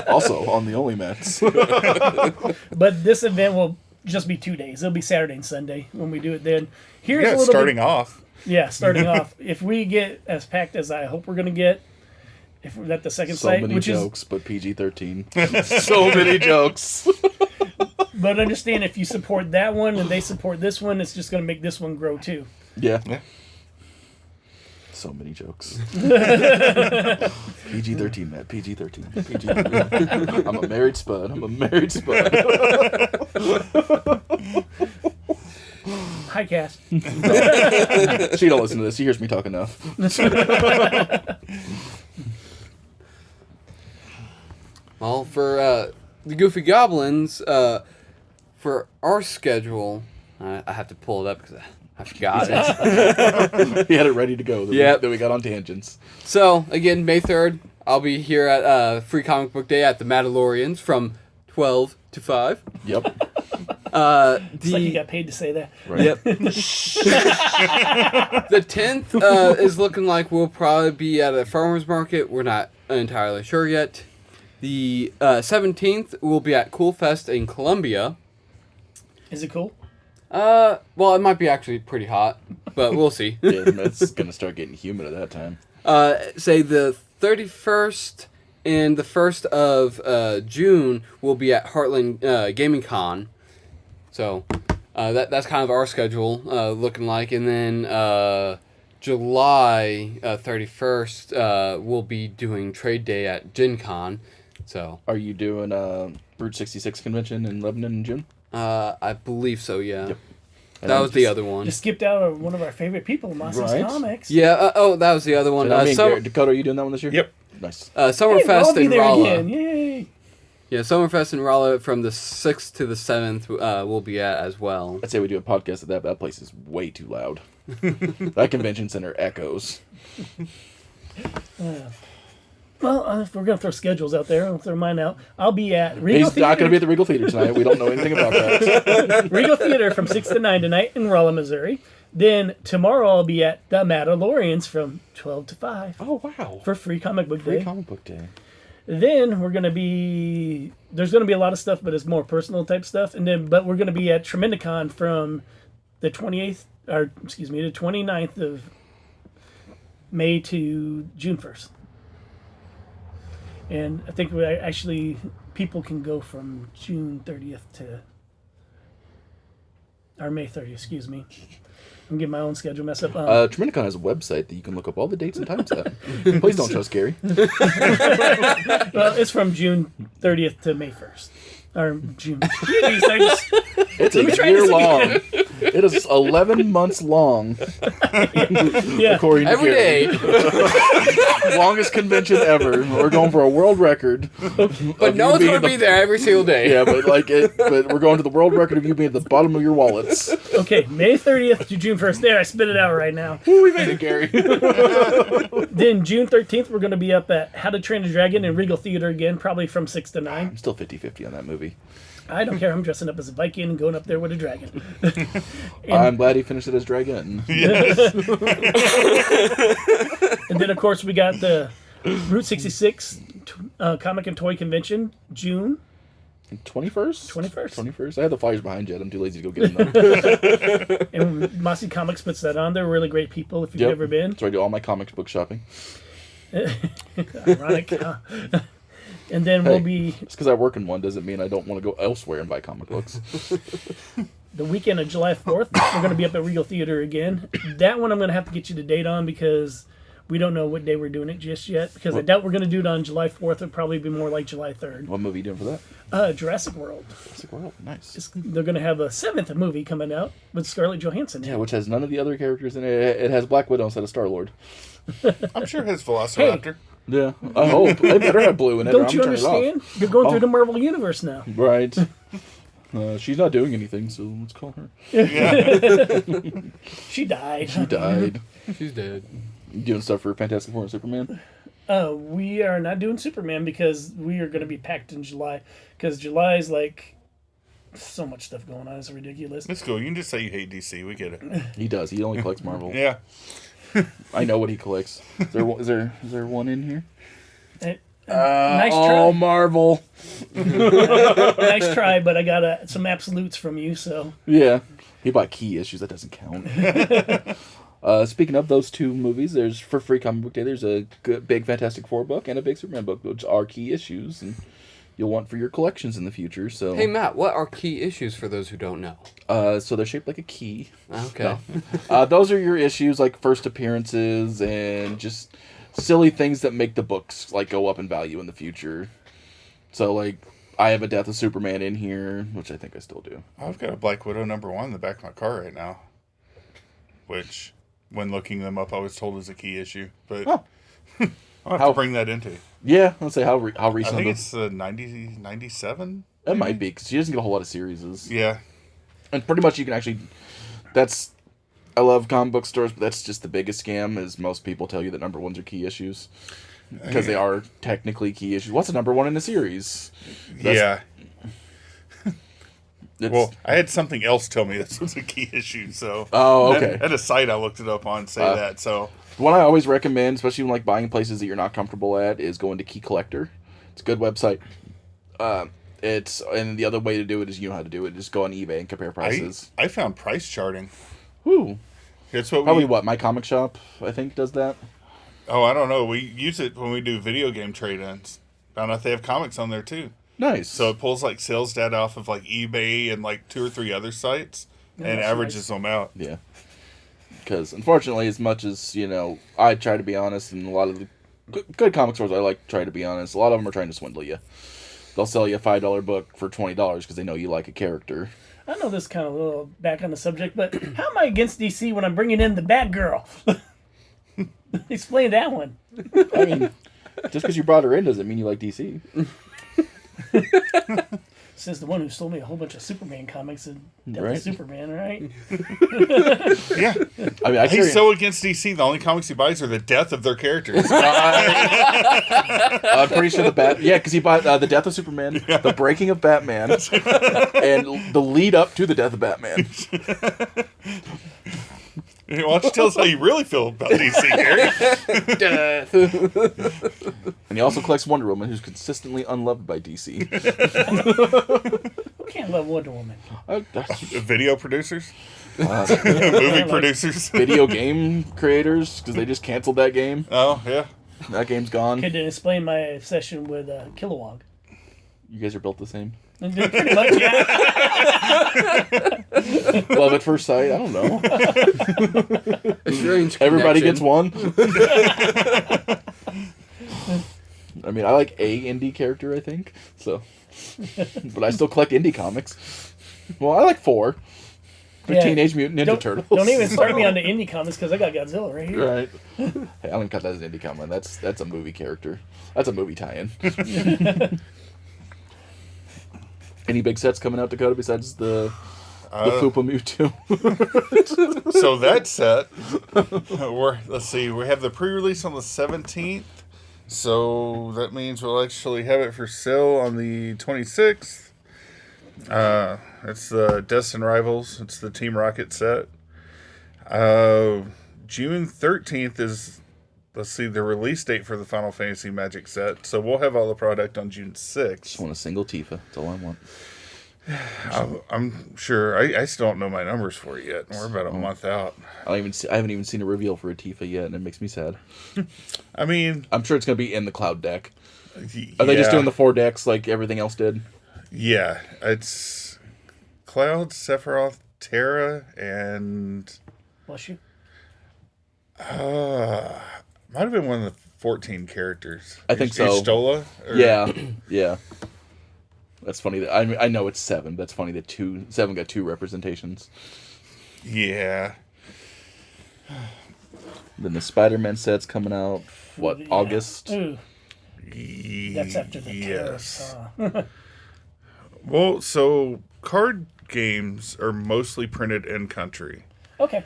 Also on the only mats. but this event will just be 2 days. It'll be Saturday and Sunday when we do it. Then here's a Yeah, little starting bit, off. Yeah, starting off. If we get as packed as I hope we're gonna get, if we're at the second So site, many which jokes, but PG-13. So many jokes. but understand if you support that one and they support this one, it's just gonna make this one grow too. Yeah. Yeah. So many jokes. PG-13, Matt. PG-13. PG-13. I'm a married spud. Hi, Cass. She don't listen to this. She hears me talk enough. Well, for the Goofy Goblins, for our schedule, I have to pull it up because I forgot it. He had it ready to go. Yep. Then we got on tangents. So, again, May 3rd, I'll be here at Free Comic Book Day at the Mandalorians from 12 to 5. Yep. It's like you got paid to say that. Right. Yep. The 10th is looking like we'll probably be at a farmer's market. We're not entirely sure yet. The 17th will be at Cool Fest in Columbia. Is it cool? Well, it might be actually pretty hot, but we'll see. Yeah, it's going to start getting humid at that time. Say the 31st and the 1st of June will be at Heartland Gaming Con. So that's kind of our schedule looking like. And then July 31st we'll be doing Trade Day at Gen Con. So Are you doing Route 66 convention in Lebanon in June? I believe so, yeah. Yep. That was the other one. Just skipped out one of our favorite people, Mossy's Right. Comics. Yeah, that was the other one. Dakota, are you doing that one this year? Yep. Nice. Hey, Summerfest I'll be in there Rolla. again. Yay! Yeah, Summerfest in Rolla from the 6th to the 7th we'll be at as well. I'd say we do a podcast at that, but that place is way too loud. That convention center echoes. Well, if we're going to throw schedules out there, I'll throw mine out. I'll be at Regal He's not going to be at Theater, the Regal Theater tonight. We don't know anything about that. Regal Theater from 6 to 9 tonight in Rolla, Missouri. Then tomorrow I'll be at the Mandalorians from 12 to 5 Oh, wow. for Free Comic Book Free Day. comic book day. Then we're going to be... There's going to be a lot of stuff, but it's more personal type stuff. But we're going to be at Tremendicon from the 28th, or excuse me, the 29th of May to June 1st. And I think people can go from June 30th to, or May 30th, excuse me. I'm getting my own schedule messed up. Tremendicon has a website that you can look up all the dates and times at. Please don't trust Gary. Well, it's from June 30th to May 1st. Or June. Jeez, I just- It's me a try year this long. again. It is 11 months long, yeah. according to Every Gary. day. Longest convention ever. We're going for a world record. But no one's going to be there every single day. Yeah, but but we're going to the world record of you being at the bottom of your wallets. Okay, May 30th to June 1st. There, I spit it out right now. Ooh, we made it, Gary. Then June 13th, we're going to be up at How to Train a Dragon in Regal Theater again, probably from 6 to 9. I'm still 50-50 on that movie. I don't care. I'm dressing up as a Viking and going up there with a dragon. I'm glad he finished it as Dragon. And then, of course, we got the Route 66 Comic and Toy Convention, June. 21st? 21st. 21st. I have the flyers behind you. I'm too lazy to go get them, though. And Mossy Comics puts that on. They're really great people if you've Yep. never been. So I do all my comics book shopping. Ironic. And then we'll be Just because I work in one doesn't mean I don't want to go elsewhere and buy comic books. the weekend of July 4th. We're going to be up at Regal Theater again. That one I'm going to have to get you the date on because we don't know what day we're doing it just yet. Because I doubt we're going to do it on July 4th. It'll probably be more like July 3rd. What movie are you doing for that? Jurassic World. Jurassic World. Nice. They're going to have a 7th movie coming out with Scarlett Johansson. Yeah, which has none of the other characters in it. It has Black Widow instead of Star-Lord. I'm sure his Velociraptor. Yeah, I hope. They better have blue in it. or Don't I'm you turning it off. understand? You're going Oh. through the Marvel Universe now. Right. She's not doing anything, so let's call her. She died. She died. She's dead. Doing stuff for Fantastic Four and Superman. We are not doing Superman because we are going to be packed in July. Because July is like so much stuff going on. It's ridiculous. It's cool. You can just say you hate DC. We get it. He does. He only collects Marvel. Yeah. I know what he collects. Is there one in here? Nice try. Oh, Marvel. Nice try, but I got some absolutes from you, so. Yeah. He bought key issues. That doesn't count. Speaking of those two movies, there's for Free Comic Book Day, there's a good, big Fantastic Four book and a big Superman book, which are key issues, and you'll want for your collections in the future. So, Hey, Matt, what are key issues for those who don't know? so they're shaped like a key. Okay. Those are your issues, like first appearances and just silly things that make the books like go up in value in the future. So, like, I have a Death of Superman in here, which I think I still do. I've got a Black Widow #1 in the back of my car right now. Which, when looking them up, I was told is a key issue. But Huh. I'll have How- to bring that into. Yeah, let's say how I recent. think it's 97. It might be because she doesn't get a whole lot of series. Yeah. And pretty much you can actually. That's. I love comic book stores, but that's just the biggest scam. Is most people tell you that #1s are key issues because they are technically key issues. What's a #1 in a series? Yeah. It's, Well, I had something else tell me this was a key issue, so. Oh, I okay. had a site I looked it up on say that, so. The one I always recommend, especially when like buying places that you're not comfortable at, is going to Key Collector. It's a good website. And the other way to do it is you know how to do it. Just go on eBay and compare prices. I found price charting. Whew. It's what Probably what My Comic Shop I think does that. Oh, I don't know. We use it when we do video game trade-ins. Found out they have comics on there too. Nice. So it pulls like sales data off of like eBay and like 2 or 3 other sites and that's averages them out. yeah. Because unfortunately, as much as I try to be honest, and a lot of the good comic stores I like try to be honest. A lot of them are trying to swindle you. They'll sell you a $5 book for $20 because they know you like a character. I know this is kind of a little back on the subject, but how am I against DC when I'm bringing in the Batgirl? Explain that one. I mean, just because you brought her in doesn't mean you like DC. Says the one who sold me a whole bunch of Superman comics and Death of Right. Superman, right? Yeah. I mean, I He's so against DC, the only comics he buys are the death of their characters. I'm pretty sure because he bought the Death of Superman, the Breaking of Batman, and the lead up to the Death of Batman. Why don't you tell us how you really feel about DC, Gary? And he also collects Wonder Woman, who's consistently unloved by DC. Who can't love Wonder Woman? Video producers? Movie producers? Video game creators, because they just canceled that game. Oh, yeah. That game's gone. Could explain my obsession with Kilowog. You guys are built the same. Pretty much, yeah. Love at first sight. I don't know. A strange Everybody connection. gets one. I mean, I like a indie character, I think. So, but I still collect indie comics. Well, I like 4. The Yeah. Teenage Mutant Ninja Turtles. Don't even start me on the indie comics because I got Godzilla right here. Right. Hey, I don't count that as an indie comic. That's a movie character. That's a movie tie-in. Any big sets coming out, Dakota, besides the Fupa Mewtwo? So that set, let's see, we have the pre-release on the 17th. So that means we'll actually have it for sale on the 26th. It's the Destin Rivals. It's the Team Rocket set. June 13th is let's see, the release date for the Final Fantasy Magic set. So we'll have all the product on June 6th. Just want a single Tifa. That's all I want. I'm sure. I still don't know my numbers for it yet. We're about a month out. I haven't even seen a reveal for a Tifa yet, and it makes me sad. I mean, I'm sure it's going to be in the Cloud deck. Are they just doing the 4 decks like everything else did? Yeah, it's Cloud, Sephiroth, Terra, and Bless you. might have been one of the 14 characters. I think so. Stola? Yeah, yeah. That's funny. That I know it's 7. That's funny that 7 got 2 representations. Yeah. Then the Spider-Man set's coming out. What, Yeah. August? Ooh, that's after the Yes. tariffs. Well, so card games are mostly printed in country. Okay.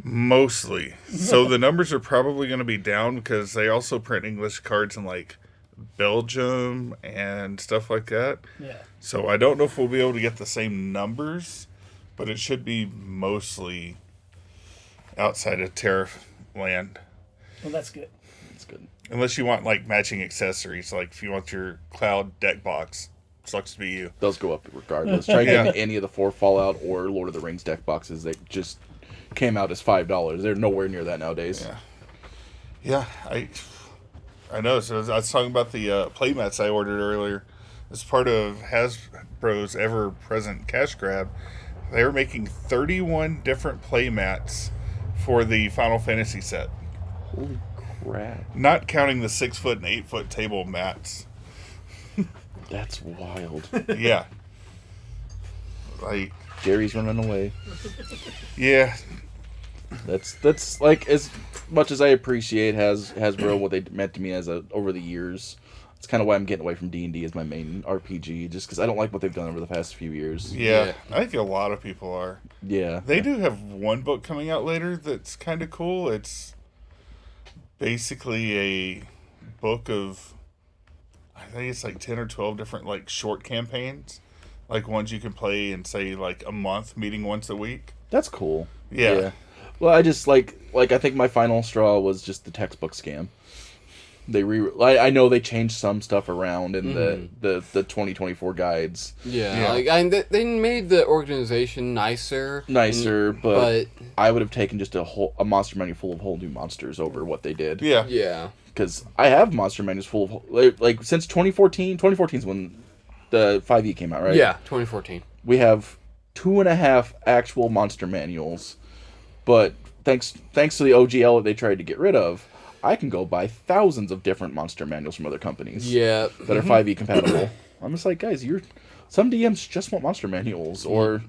Mostly. So the numbers are probably going to be down because they also print English cards in like Belgium and stuff like that. Yeah. So I don't know if we'll be able to get the same numbers, but it should be mostly outside of tariff land. Well, that's good. That's good. Unless you want like matching accessories, like if you want your Cloud deck box. Sucks to be you. Those go up regardless. Try getting any of the 4 Fallout or Lord of the Rings deck boxes that just came out as $5. They're nowhere near that nowadays. Yeah, I know. So I was talking about the playmats I ordered earlier. As part of Hasbro's ever-present cash grab, they were making 31 different playmats for the Final Fantasy set. Holy crap. Not counting the 6-foot and 8-foot table mats. That's wild. Yeah. Like, Jerry's running away. yeah. That's like, as much as I appreciate Hasbro, what they meant to me as over the years, it's kind of why I'm getting away from D&D as my main RPG, just because I don't like what they've done over the past few years. Yeah. I think a lot of people are. Yeah. They do have one book coming out later that's kind of cool. It's basically a book of, I think it's like 10 or 12 different like short campaigns. Like ones you can play in, say, like a month, meeting once a week. That's cool. Yeah. Well, I just like I think my final straw was just the textbook scam. I know they changed some stuff around in the 2024 guides. Yeah. Like they made the organization nicer, but I would have taken just a monster menu full of whole new monsters over what they did. Yeah. Yeah. Because I have monster menus full of like since 2014. 2014 is when the 5e came out, right? Yeah, 2014. We have 2.5 actual monster manuals, but thanks to the OGL that they tried to get rid of, I can go buy thousands of different monster manuals from other companies. Yeah. That are 5e compatible. I'm just like, guys, some DMs just want monster manuals, or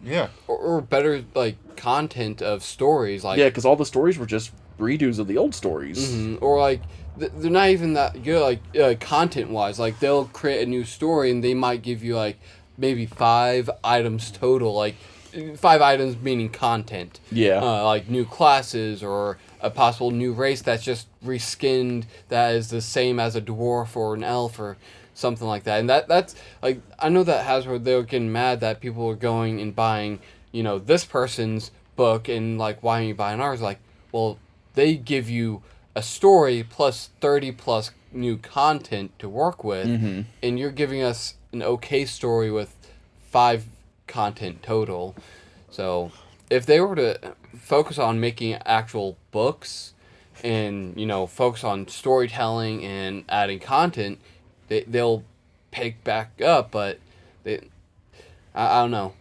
or better like content of stories, like because all the stories were just redos of the old stories, or like they're not even that good, like content wise. Like they'll create a new story and they might give you like maybe 5 items total, like 5 items meaning content. Yeah. Like new classes or a possible new race that's just reskinned that is the same as a dwarf or an elf or something like that. And that's like, I know that Hasbro, they were getting mad that people were going and buying, this person's book and like, why aren't you buying ours? Like, well, they give you a story plus 30 plus new content to work with, and you're giving us an okay story with 5 content total. So if they were to focus on making actual books and focus on storytelling and adding content, they'll pick back up. But I don't know.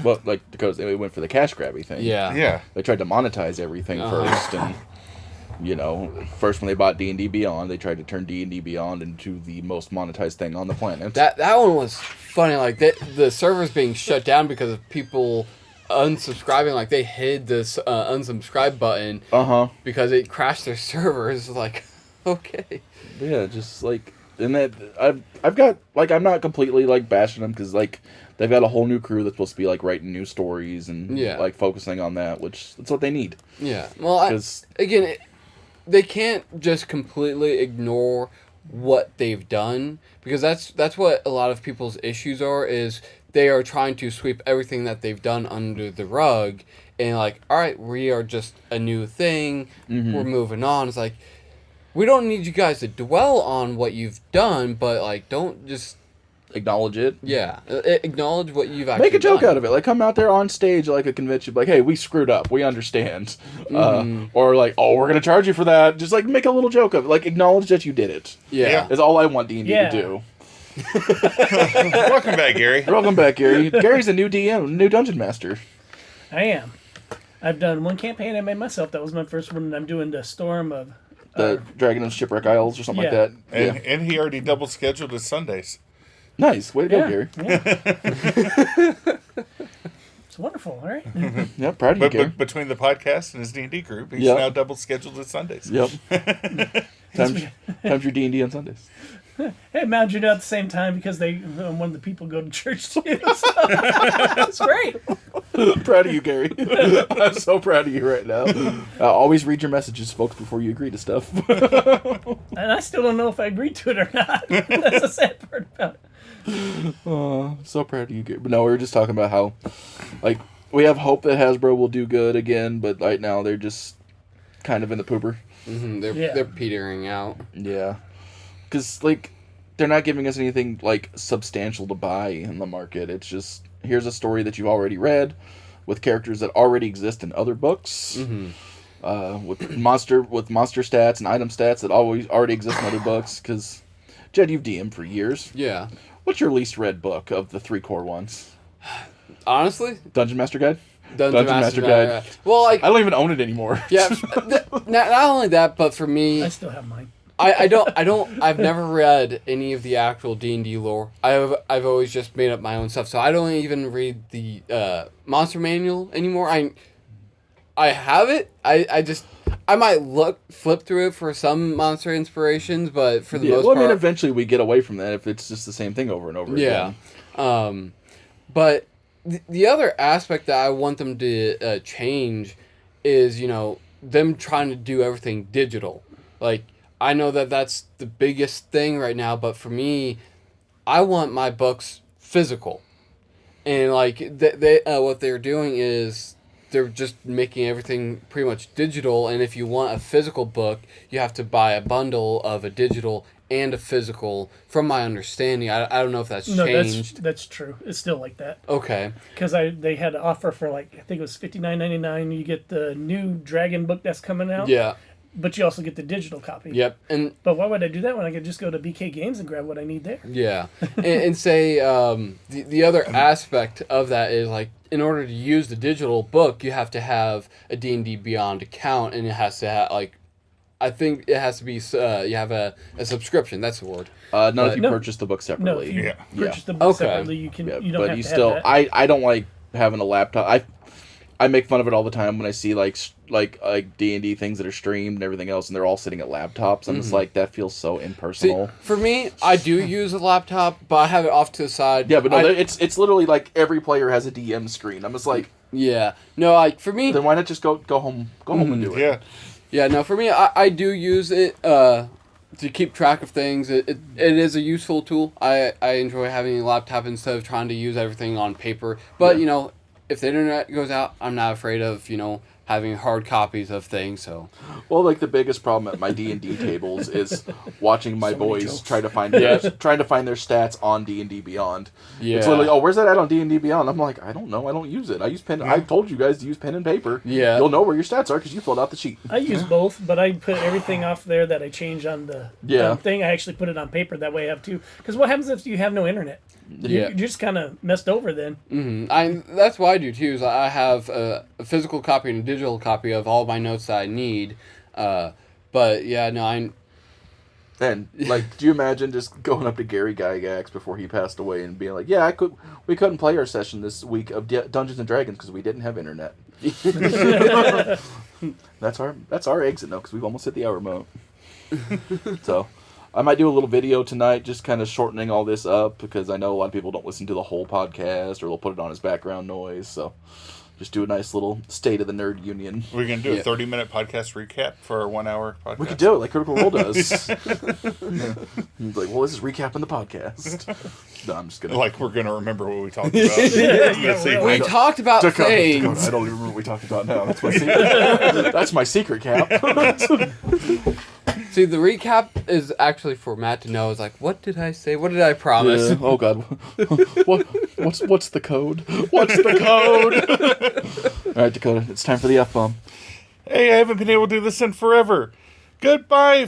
Well, like Dakota, they went for the cash grabby thing. Yeah. They tried to monetize everything first, and first when they bought D&D Beyond, they tried to turn D&D Beyond into the most monetized thing on the planet. That one was funny. Like the servers being shut down because of people unsubscribing. Like they hid this unsubscribe button because it crashed their servers. Like, okay. Yeah, just like, and that I've got, like, I'm not completely like bashing them because like they've got a whole new crew that's supposed to be like writing new stories and like focusing on that, which that's what they need. Yeah. Well, they can't just completely ignore what they've done, because that's what a lot of people's issues are, is they are trying to sweep everything that they've done under the rug and like, all right, we are just a new thing, we're moving on. It's like, we don't need you guys to dwell on what you've done, but like don't just Acknowledge it. acknowledge what you've actually Make a joke done. out of it. Like, come out there on stage like a convention, like, hey, we screwed up. We understand. Or like, oh, we're gonna charge you for that. Just like make a little joke of it. Like, acknowledge that you did it. Yeah. Is all I want D&D Yeah. to do. Welcome back, Gary. Welcome back, Gary. Gary's a new DM, new dungeon master. I am. I've done one campaign I made myself. That was my first one. And I'm doing the Storm of. The Dragon and Shipwreck Isles or something like Yeah. that. And he already double scheduled his Sundays. Nice. Way to go, Yeah. Gary. Yeah. It's wonderful, all right? Yeah, proud of you, Gary. But between the podcast and his D&D group, he's Yep. now double scheduled his Sundays. Yep. times your D&D on Sundays. Hey, Mount Judah at the same time because they one of the people go to church too. So it's great. Proud of you, Gary. I'm so proud of you right now. Always read your messages, folks, before you agree to stuff. And I still don't know if I agreed to it or not. That's the sad part about it. So proud of you, Gary. But no, we were just talking about how, like, we have hope that Hasbro will do good again, but right now they're just kind of in the pooper. They're petering out. Yeah. Because, like, they're not giving us anything, like, substantial to buy in the market. It's just, here's a story that you've already read with characters that already exist in other books. With monster stats and item stats that already exist in other books. Because, Jed, you've DM'd for years. Yeah. What's your least read book of the 3 core ones? Honestly, Dungeon Master Guide? Dungeon Master Guide. Well, like, I don't even own it anymore. yeah. Not only that, but for me, I still have mine. I've never read any of the actual D&D lore. I've always just made up my own stuff. So I don't even read the monster manual anymore. I have it. I might flip through it for some monster inspirations, but for the most well, part, I mean, eventually we get away from that if it's just the same thing over and over again. But the other aspect that I want them to change is, them trying to do everything digital. Like, I know that that's the biggest thing right now, but for me, I want my books physical. And, like, they what they're doing is they're just making everything pretty much digital, and if you want a physical book, you have to buy a bundle of a digital and a physical, from my understanding. I don't know if that's changed. That's true. It's still like that. Okay. Because they had an offer for, like, I think it was $59.99. You get the new Dragon book that's coming out. Yeah. But you also get the digital copy. Yep. But why would I do that when I could just go to BK Games and grab what I need there? Yeah. and say the other aspect of that is, like, in order to use the digital book, you have to have a D&D Beyond account, and it has to have, like, I think it has to be, you have a subscription. That's the word. Not if you purchase the book No, separately. if you Yeah. purchase the book Okay. separately, you can. Yeah, You don't but have you to still, have that. I don't like having a laptop. I make fun of it all the time when I see like D&D things that are streamed and everything else, and they're all sitting at laptops. I'm just like, that feels so See, impersonal. for me, I do use a laptop, but I have it off to the side. Yeah, but no, it's literally like every player has a DM screen. I'm just like, Yeah. No, like, for me... then why not just go home and do it? Yeah. Yeah, no, for me, I do use it to keep track of things. It is a useful tool. I enjoy having a laptop instead of trying to use everything on paper. But, if the internet goes out, I'm not afraid of, having hard copies of things, so... Well, like, the biggest problem at my D&D tables is watching my So many boys jokes. trying to find their stats on D&D Beyond. Yeah. It's literally, where's that at on D&D Beyond? I'm like, I don't know. I don't use it. I use pen. I told you guys to use pen and paper. Yeah. You'll know where your stats are because you filled out the sheet. I use both, but I put everything off there that I change on the thing. I actually put it on paper. That way I have two. Because what happens if you have no internet? Yeah. You're just kind of messed over then. That's what I do, too, is I have a physical copy and a digital copy of all my notes that I need. But, yeah, no, And, like, do you imagine just going up to Gary Gygax before he passed away and being like, yeah, we couldn't play our session this week of Dungeons and Dragons because we didn't have internet. That's our exit note because we've almost hit the hour mark. So, I might do a little video tonight just kind of shortening all this up because I know a lot of people don't listen to the whole podcast or they'll put it on as background noise. So, just do a nice little State of the Nerd Union. We're going to do a 30-minute podcast recap for our 1 hour podcast. We could do it like Critical Role does. He's like, well, this is recapping the podcast. No, I'm just going to... Like we're going to remember what we talked about. really. we talked about Dakota, things. I don't even remember what we talked about now. That's my secret. That's my secret cap. See, the recap is actually for Matt to know. It's like, what did I say? What did I promise? Yeah. Oh God. What's the code? What's the code? All right, Dakota. It's time for the F-bomb. Hey, I haven't been able to do this in forever. Goodbye.